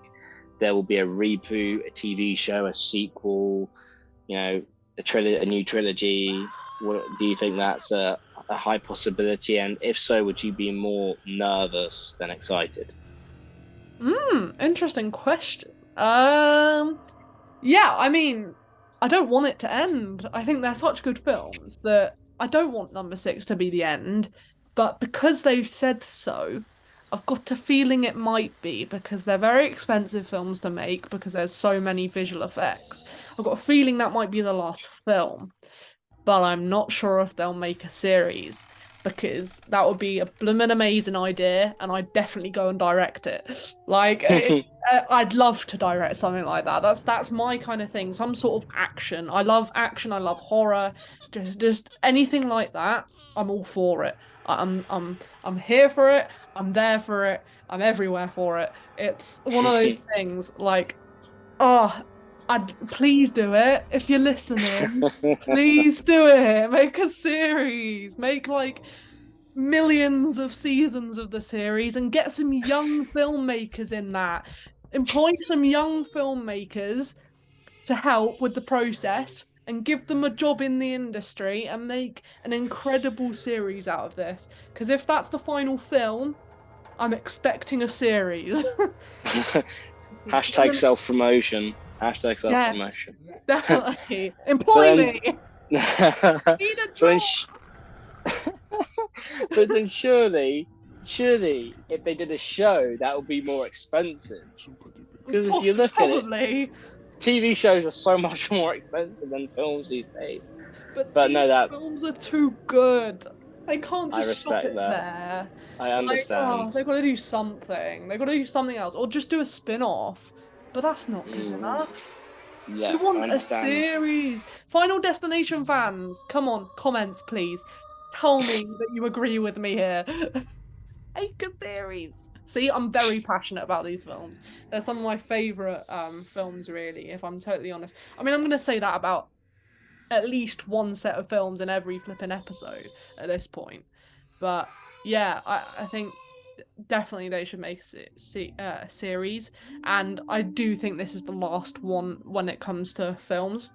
there will be a reboot, a TV show, a sequel, a new trilogy? What do you think that's a high possibility? And if so, would you be more nervous than excited? Interesting question. Yeah, I mean, I don't want it to end. I think they're such good films that I don't want number six to be the end. But because they've said so, I've got a feeling it might be because they're very expensive films to make because there's so many visual effects. I've got a feeling that might be the last film, but I'm not sure if they'll make a series because that would be a blooming amazing idea, and I'd definitely go and direct it. I'd love to direct something like that. That's my kind of thing. Some sort of action. I love action. I love horror. Just anything like that. I'm all for it. I'm here for it. I'm there for it. I'm everywhere for it. It's one of those things like, oh, I'd please do it if you're listening. Please do it. Make a series. Make like millions of seasons of the series and get some young filmmakers in that. Employ some young filmmakers to help with the process and give them a job in the industry and make an incredible series out of this. Because if that's the final film, I'm expecting a series. Hashtag self promotion. Hashtag self Yes, promotion. definitely. But Employ then, me. but Need a then, job. but then surely, if they did a show, that would be more expensive. Because if you look at it, Probably. TV shows are so much more expensive than films these days. But But these no, that's films are too good. They can't I just stop respect it that. there. I Like, oh, understand. they've got to do something. They've got to do something else. Or just do a spin-off. But that's not good Mm, enough. We yeah, I want a understand. series. Final Destination fans, come on, comments, please. Tell me that you agree with me here. Make a series. See, I'm very passionate about these films. They're some of my favorite films, really, if I'm totally honest. I mean, I'm gonna say that about at least one set of films in every flipping episode at this point. But yeah, I think definitely they should make a series, and I do think this is the last one when it comes to films.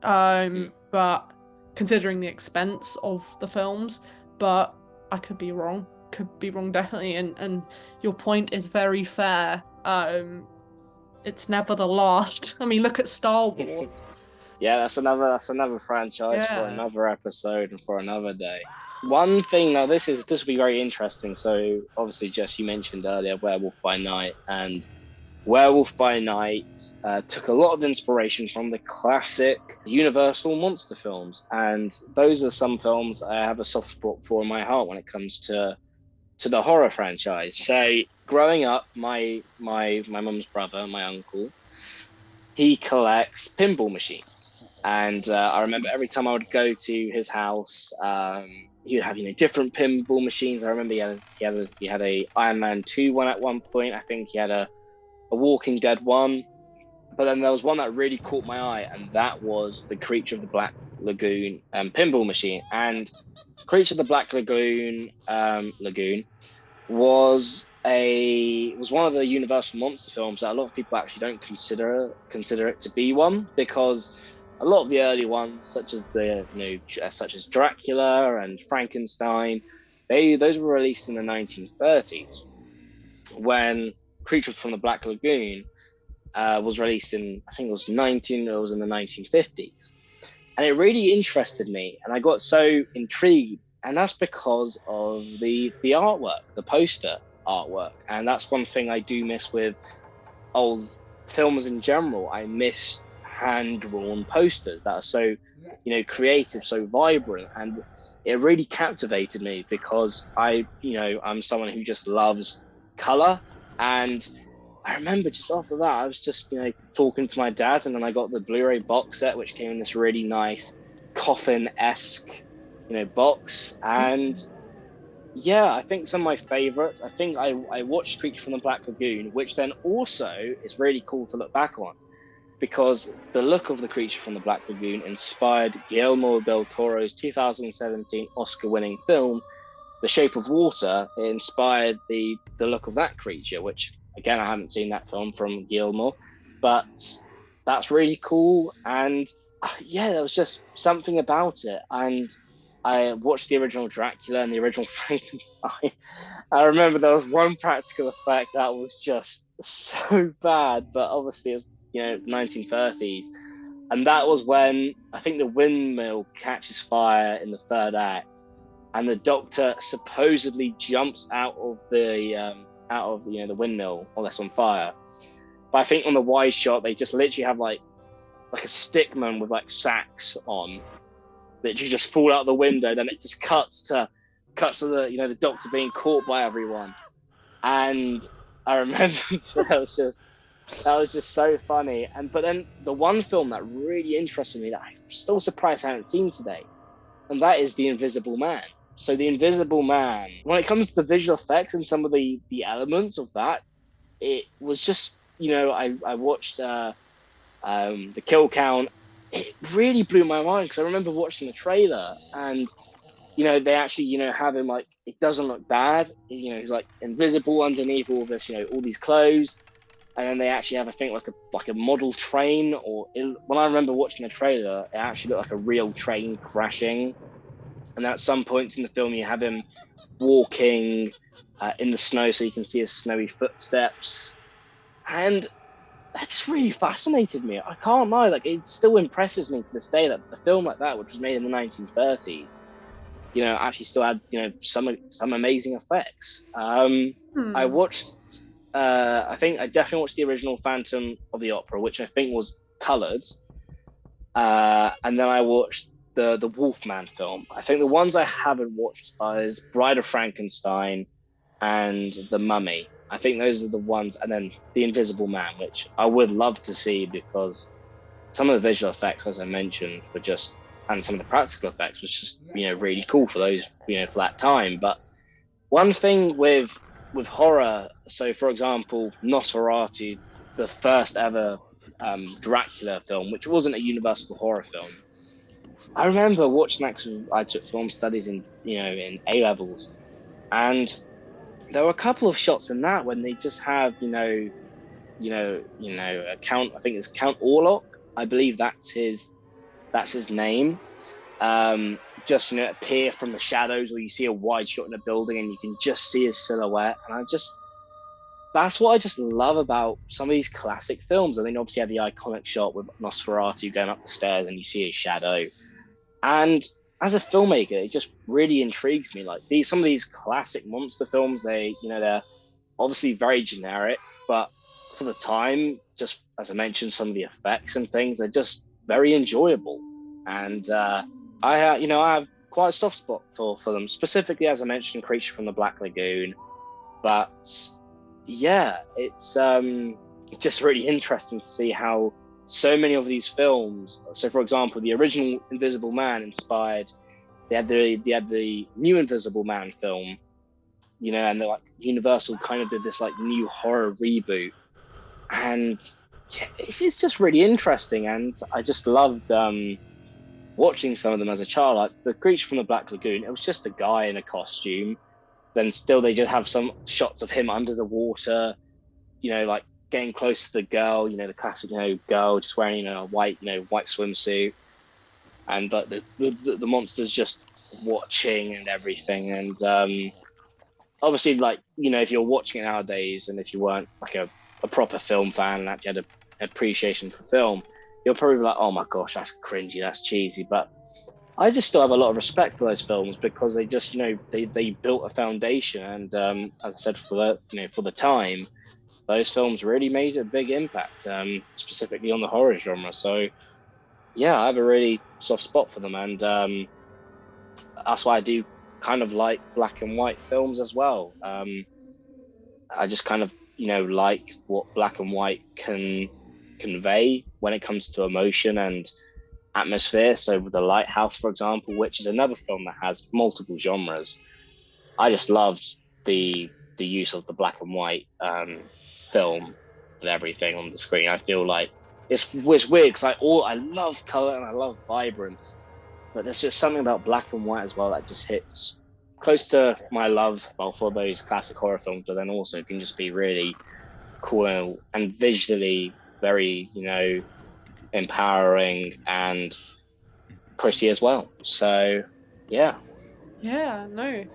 Mm. But considering the expense of the films, but I could be wrong. Could be wrong definitely, and your point is very fair. It's never the last. I mean, look at Star Wars. Yeah, that's another franchise for Yeah. another episode and for another day. One thing now, this will be very interesting. So obviously, Jess, you mentioned earlier Werewolf by Night, and Werewolf by Night took a lot of inspiration from the classic Universal monster films, and those are some films I have a soft spot for in my heart when it comes to the horror franchise. So growing up, my mum's brother, my uncle, he collects pinball machines, and I remember every time I would go to his house, he would have different pinball machines. I remember he had a Iron Man 2 one at one point. I think he had a Walking Dead one, but then there was one that really caught my eye, and that was the Creature of the Black Lagoon pinball machine. And Creature of the Black Lagoon was one of the Universal monster films that a lot of people actually don't consider it to be one, because a lot of the early ones, such as such as Dracula and Frankenstein, those were released in the 1930s, when Creature from the Black Lagoon was released in, I think it was in the 1950s, and it really interested me, and I got so intrigued, and that's because of the artwork, the poster artwork, and that's one thing I do miss with old films in general. I miss hand drawn posters that are so creative, so vibrant, and it really captivated me because I'm someone who just loves color. And I remember just after that, I was just talking to my dad, and then I got the Blu-ray box set, which came in this really nice coffin-esque box. And yeah, I think some of my favorites. I think I watched Creature from the Black Lagoon, which then also is really cool to look back on, because the look of the Creature from the Black Lagoon inspired Guillermo del Toro's 2017 Oscar-winning film The Shape of Water, it inspired the look of that creature, which again I haven't seen that film from Guillermo, but that's really cool. And yeah, there was just something about it. And I watched the original Dracula and the original Frankenstein. I remember there was one practical effect that was just so bad, but obviously it was 1930s, and that was when I think the windmill catches fire in the third act, and the doctor supposedly jumps out of the windmill or that's on fire. But I think on the wide shot they just literally have like a stickman with like sacks on that you just fall out the window. Then it just cuts to the doctor being caught by everyone, and I remember that was just so funny. And but then the one film that really interested me that I'm still surprised I haven't seen today, and that is The Invisible Man. So The Invisible Man, when it comes to the visual effects and some of the elements of that, it was just I watched the kill count. It really blew my mind because I remember watching the trailer and they actually have him like it doesn't look bad. He's like invisible underneath all this all these clothes, and then they actually have I think like a model train when I remember watching the trailer, it actually looked like a real train crashing. And then at some points in the film, you have him walking in the snow, so you can see his snowy footsteps, and that just really fascinated me. I can't lie, like it still impresses me to this day that a film like that, which was made in the 1930s, actually still had some amazing effects. I watched. I think I definitely watched the original Phantom of the Opera, which I think was coloured, and then I watched the Wolfman film. I think the ones I haven't watched is Bride of Frankenstein and The Mummy. I think those are the ones, and then The Invisible Man, which I would love to see because some of the visual effects, as I mentioned, were just, and some of the practical effects was just really cool for those for that time. But one thing with horror, so for example, Nosferatu, the first ever Dracula film, which wasn't a Universal horror film. I remember watching that because I took film studies in A levels, and there were a couple of shots in that when they just have Count. I think it's Count Orlok. I believe that's his name. Just appear from the shadows, or you see a wide shot in a building and you can just see his silhouette. And that's what I just love about some of these classic films. I mean, obviously, you have the iconic shot with Nosferatu going up the stairs and you see his shadow. And as a filmmaker, it just really intrigues me. Like some of these classic monster films, they're obviously very generic, but for the time, just as I mentioned, some of the effects and things are just very enjoyable. And I have quite a soft spot for them, specifically as I mentioned, Creature from the Black Lagoon. But yeah, it's just really interesting to see how so many of these films. So, for example, the original Invisible Man inspired. They had the new Invisible Man film, and they're like Universal kind of did this like new horror reboot, and it's just really interesting. And I just loved watching some of them as a child. Like the Creature from the Black Lagoon, it was just a guy in a costume. Then still, they just have some shots of him under the water, like getting close to the girl, the classic, girl just wearing, a white swimsuit, and like the monsters just watching and everything. And obviously, like, if you're watching it nowadays, and if you weren't like a proper film fan and actually had an appreciation for film, you'll probably be like, oh my gosh, that's cringy, that's cheesy. But I just still have a lot of respect for those films because they just, they built a foundation. And as I said, for the time, those films really made a big impact, specifically on the horror genre. So yeah, I have a really soft spot for them, and that's why I do kind of like black and white films as well. I just kind of like what black and white can convey when it comes to emotion and atmosphere. So with The Lighthouse, for example, which is another film that has multiple genres, I just loved the use of the black and white film and everything on the screen. I feel like it's weird because I love color and I love vibrance, but there's just something about black and white as well that just hits close to my love, well, for those classic horror films, but then also can just be really cool and visually very, empowering and pretty as well. So, yeah. Yeah, no.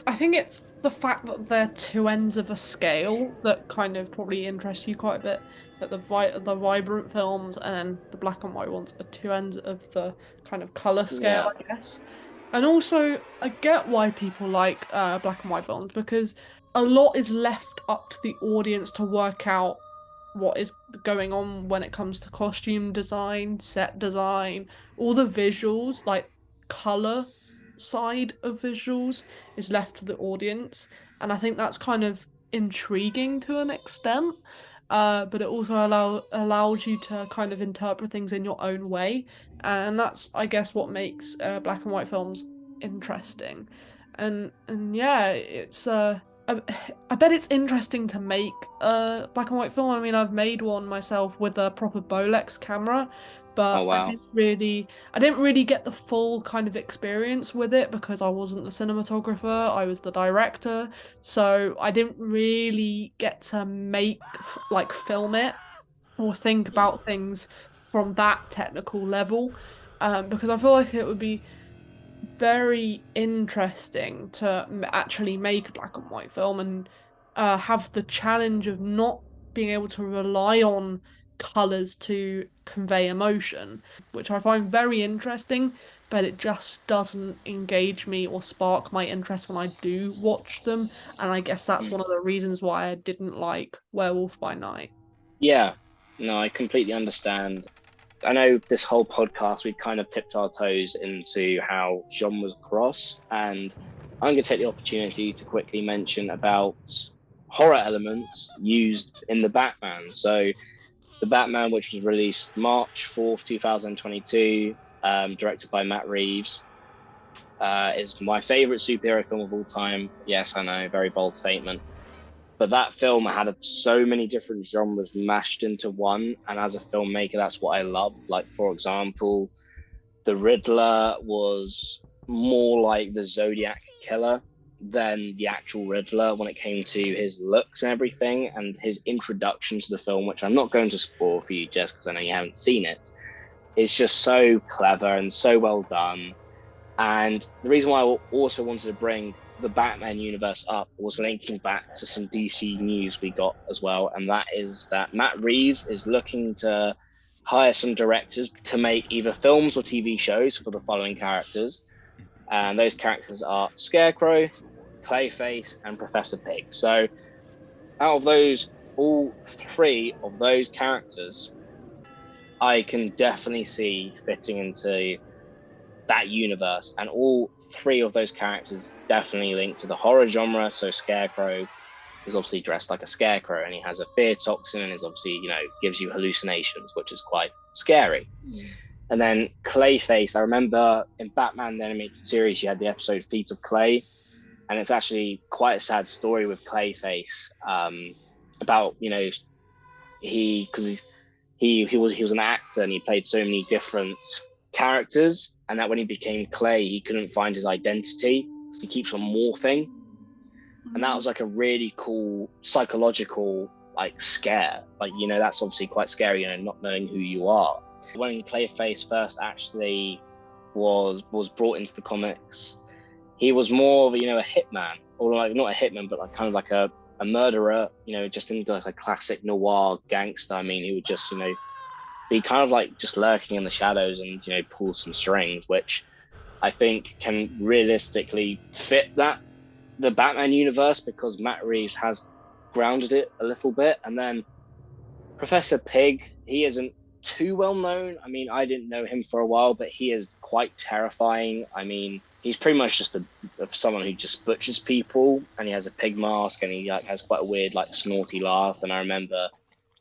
I think it's the fact that they're two ends of a scale that kind of probably interests you quite a bit. That the vibrant films and then the black and white ones are two ends of the kind of color scale, Yeah. I guess. And also, I get why people like black and white films because a lot is left up to the audience to work out what is going on when it comes to costume design, set design, all the visuals, like color side of visuals is left to the audience. And I think that's kind of intriguing to an extent. But it also allows you to kind of interpret things in your own way. And that's, I guess, what makes black and white films interesting. And yeah, I bet it's interesting to make a black and white film. I mean, I've made one myself with a proper Bolex camera, Oh, but wow. I didn't really get the full kind of experience with it because I wasn't the cinematographer, I was the director. So I didn't really get to like film it or think about things from that technical level. Because I feel like it would be very interesting to actually make a black and white film and have the challenge of not being able to rely on colors to convey emotion, which I find very interesting, but it just doesn't engage me or spark my interest when I do watch them. And I guess that's Mm. one of the reasons why I didn't like Werewolf by Night. Yeah. No, I completely understand. I know this whole podcast, we've kind of tipped our toes into how genres cross. And I'm going to take the opportunity to quickly mention about horror elements used in the Batman. So, the Batman, which was released March 4th, 2022, directed by Matt Reeves, is my favorite superhero film of all time. Yes, I know, very bold statement. But that film had so many different genres mashed into one. And as a filmmaker, that's what I loved. Like, for example, the Riddler was more like the Zodiac killer than the actual Riddler when it came to his looks and everything, and his introduction to the film, which I'm not going to spoil for you just because I know you haven't seen it. It's just so clever and so well done. And the reason why I also wanted to bring the Batman universe up was linking back to some DC news we got as well. And that is that Matt Reeves is looking to hire some directors to make either films or TV shows for the following characters. And those characters are Scarecrow, Clayface, and Professor Pig. So out of those, all three of those characters, I can definitely see fitting into that universe. And all three of those characters definitely link to the horror genre. So Scarecrow is obviously dressed like a scarecrow and he has a fear toxin and is obviously, gives you hallucinations, which is quite scary. And then Clayface, I remember in Batman the Animated Series, you had the episode Feet of Clay. And it's actually quite a sad story with Clayface about, because he was an actor and he played so many different characters, and that when he became Clay, he couldn't find his identity, so he keeps on morphing, and that was like a really cool psychological like scare. Like that's obviously quite scary, not knowing who you are. When Clayface first actually was brought into the comics, he was more of a hitman, or like not a hitman, but like kind of like a murderer, just in like a classic noir gangster. I mean, he would just, be kind of like just lurking in the shadows and, pull some strings, which I think can realistically fit the Batman universe because Matt Reeves has grounded it a little bit. And then Professor Pig, he isn't too well known. I mean, I didn't know him for a while, but he is quite terrifying. I mean, he's pretty much just someone who just butchers people, and he has a pig mask, and he like has quite a weird like snorty laugh. And I remember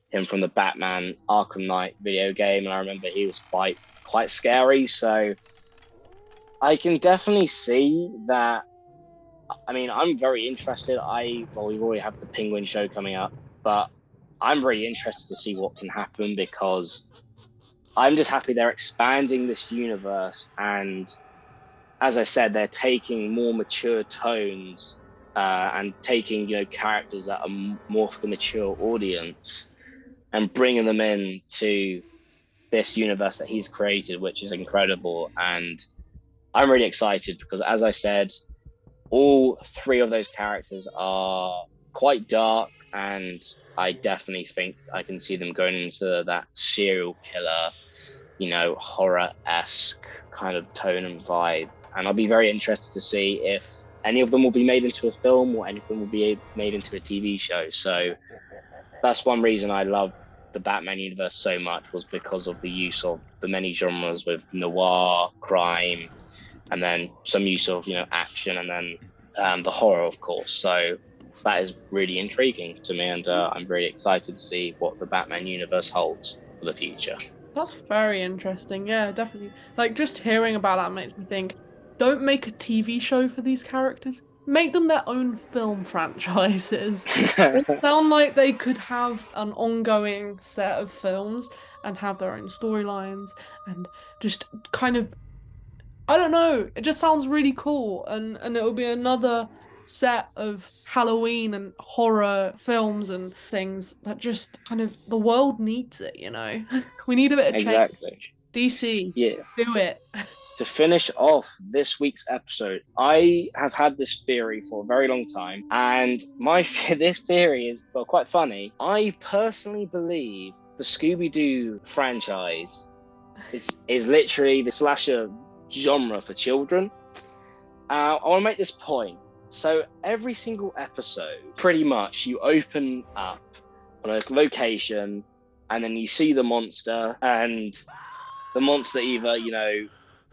him from the Batman Arkham Knight video game, and I remember he was quite scary. So I can definitely see that. I mean, I'm very interested. We already have the Penguin show coming up, but I'm really interested to see what can happen because I'm just happy they're expanding this universe and as I said, they're taking more mature tones and taking characters that are more for the mature audience and bringing them in to this universe that he's created, which is incredible. And I'm really excited because, as I said, all three of those characters are quite dark, and I definitely think I can see them going into that serial killer, horror-esque kind of tone and vibe. And I'll be very interested to see if any of them will be made into a film or any of them will be made into a TV show. So that's one reason I love the Batman universe so much, was because of the use of the many genres with noir, crime, and then some use of action, and then the horror, of course. So that is really intriguing to me, and I'm really excited to see what the Batman universe holds for the future. That's very interesting. Yeah, definitely. Like, just hearing about that makes me think, don't make a TV show for these characters. Make them their own film franchises. They sound like they could have an ongoing set of films and have their own storylines and just kind of, I don't know, it just sounds really cool, and it'll be another set of Halloween and horror films and things that just kind of, the world needs it, you know? We need a bit of change. Exactly. DC, Yeah. do it. To finish off this week's episode, I have had this theory for a very long time, and this theory is, well, quite funny. I personally believe the Scooby-Doo franchise is literally the slasher genre for children. I want to make this point. So every single episode, pretty much, you open up on a location, and then you see the monster, and the monster either,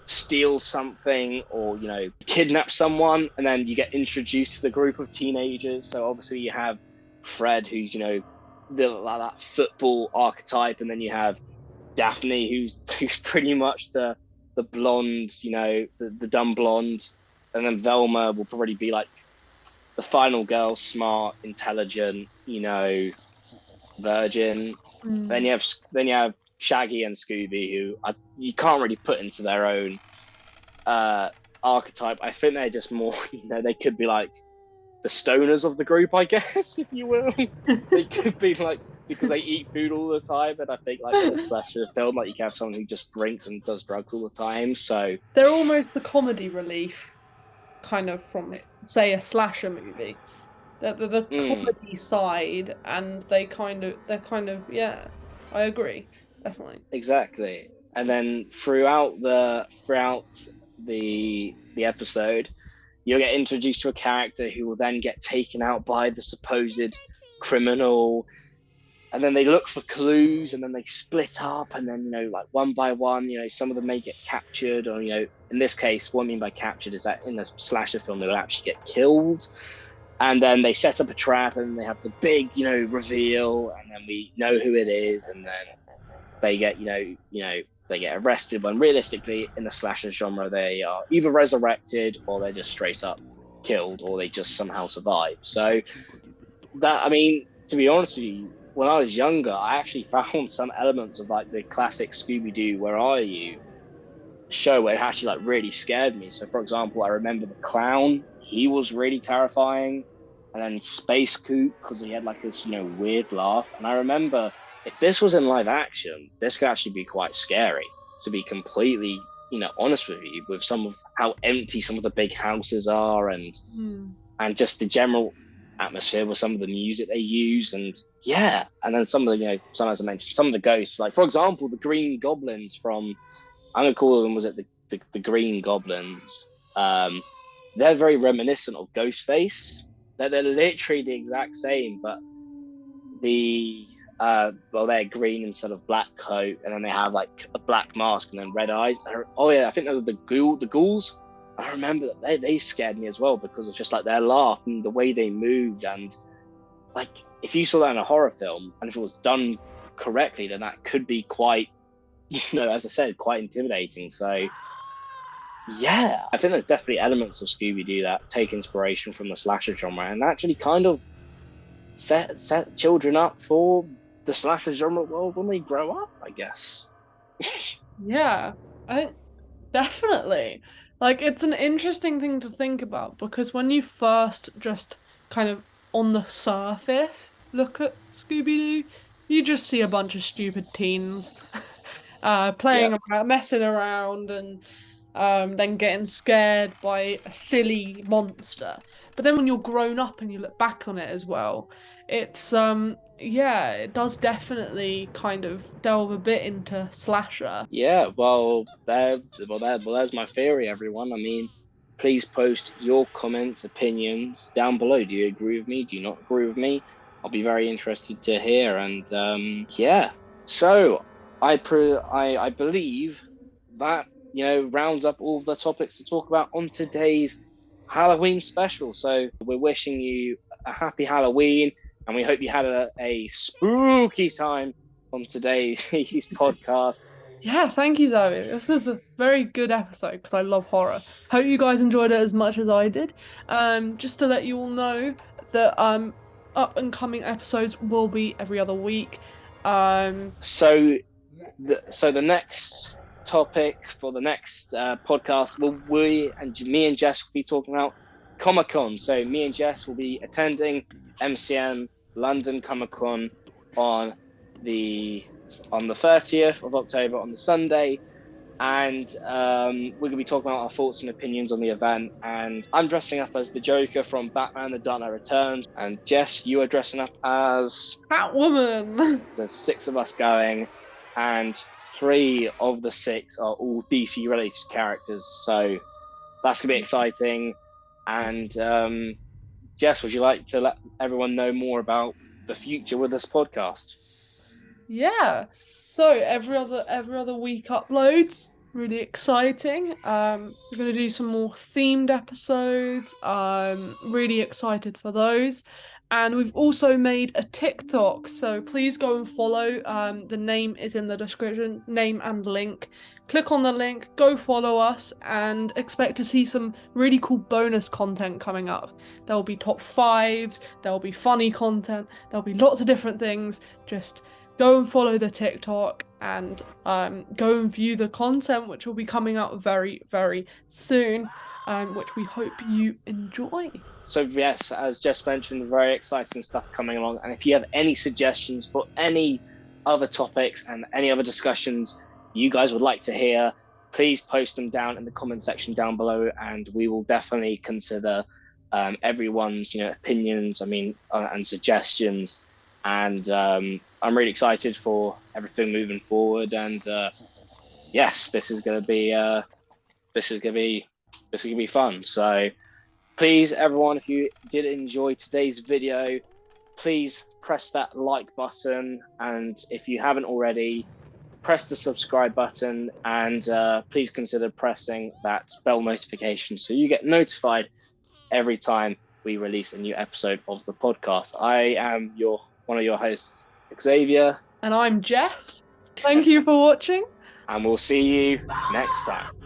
steal something or kidnap someone, and then you get introduced to the group of teenagers. So obviously you have Fred, who's that football archetype, and then you have Daphne, who's pretty much the blonde, the dumb blonde, and then Velma will probably be like the final girl, smart, intelligent, virgin. Then you have Shaggy and Scooby, who you can't really put into their own archetype. I think they're just more, they could be like the stoners of the group, I guess, if you will. They could be like, because they eat food all the time, and I think like in a slasher film, like you can have someone who just drinks and does drugs all the time. So They're almost the comedy relief, kind of, from it, say a slasher movie. The comedy side, and they're kind of, yeah, I agree, definitely. Exactly. And then throughout the episode, you'll get introduced to a character who will then get taken out by the supposed criminal, and then they look for clues, and then they split up, and then like one by one, some of them may get captured, or in this case, what I mean by captured is that in a slasher film they will actually get killed. And then they set up a trap, and they have the big, reveal, and then we know who it is, and then they get, they get arrested. When realistically, in the slasher genre, they are either resurrected or they're just straight up killed, or they just somehow survive. So that, I mean, to be honest with you, when I was younger, I actually found some elements of like the classic Scooby-Doo "Where Are You" show where it actually like really scared me. So, for example, I remember the clown. He was really terrifying. And then Space Coot, because he had like this, weird laugh. And I remember, if this was in live action, this could actually be quite scary, to be completely, honest with you, with some of how empty some of the big houses are, and just the general atmosphere with some of the music they use. And yeah, and then some of the, some, as I mentioned, some of the ghosts, like for example, the Green Goblins from, I'm gonna call them, was it the Green Goblins? They're very reminiscent of Ghostface. They're literally the exact same, but they're green instead of black coat, and then they have like a black mask and then red eyes. Oh yeah, I think they're the ghouls. I remember that they scared me as well, because of just like their laugh and the way they moved. And like, if you saw that in a horror film and if it was done correctly, then that could be quite, as I said, quite intimidating. So yeah, I think there's definitely elements of Scooby-Doo that take inspiration from the slasher genre and actually kind of set children up for the slasher genre world when they grow up, I guess. Yeah, I think definitely. Like, it's an interesting thing to think about because when you first just kind of on the surface look at Scooby-Doo, you just see a bunch of stupid teens Yeah. playing around, messing around, and then getting scared by a silly monster. But then when you're grown up and you look back on it as well, it's yeah, it does definitely kind of delve a bit into slasher. Yeah, there's my theory, everyone. I mean, please post your comments, opinions down below. Do you agree with me? Do you not agree with me? I'll be very interested to hear. And yeah, so I believe that rounds up all of the topics to talk about on today's Halloween special. So we're wishing you a happy Halloween, and we hope you had a spooky time on today's podcast. Yeah, thank you, Zoe. This is a very good episode because I love horror. Hope you guys enjoyed it as much as I did. Just to let you all know that up and coming episodes will be every other week. So, the next topic for the next podcast will me and Jess will be talking about Comic Con. So me and Jess will be attending MCM London Comic Con on the 30th of October on the Sunday. And we're going to be talking about our thoughts and opinions on the event. And I'm dressing up as the Joker from Batman: The Dark Knight Returns. And Jess, you are dressing up as Catwoman. There's 6 of us going, and 3 of the 6 are all DC related characters. So that's going to be exciting. And Jess, would you like to let everyone know more about the future with this podcast? Yeah. So every other week uploads. Really exciting. We're gonna do some more themed episodes. Really excited for those. And we've also made a TikTok, so please go and follow. The name is in the description, name and link. Click on the link, go follow us, and expect to see some really cool bonus content coming up. There'll be top 5s, there'll be funny content, there'll be lots of different things. Just go and follow the TikTok and go and view the content, which will be coming out very, very soon, which we hope you enjoy. So yes, as Jess mentioned, very exciting stuff coming along. And if you have any suggestions for any other topics and any other discussions you guys would like to hear, please post them down in the comment section down below, and we will definitely consider everyone's opinions, and suggestions. And I'm really excited for everything moving forward. And yes, this is gonna be fun. So please, everyone, if you did enjoy today's video, please press that like button, and if you haven't already, press the subscribe button, and please consider pressing that bell notification so you get notified every time we release a new episode of the podcast. I am one of your hosts, Xavier. And I'm Jess. Thank you for watching. And we'll see you next time.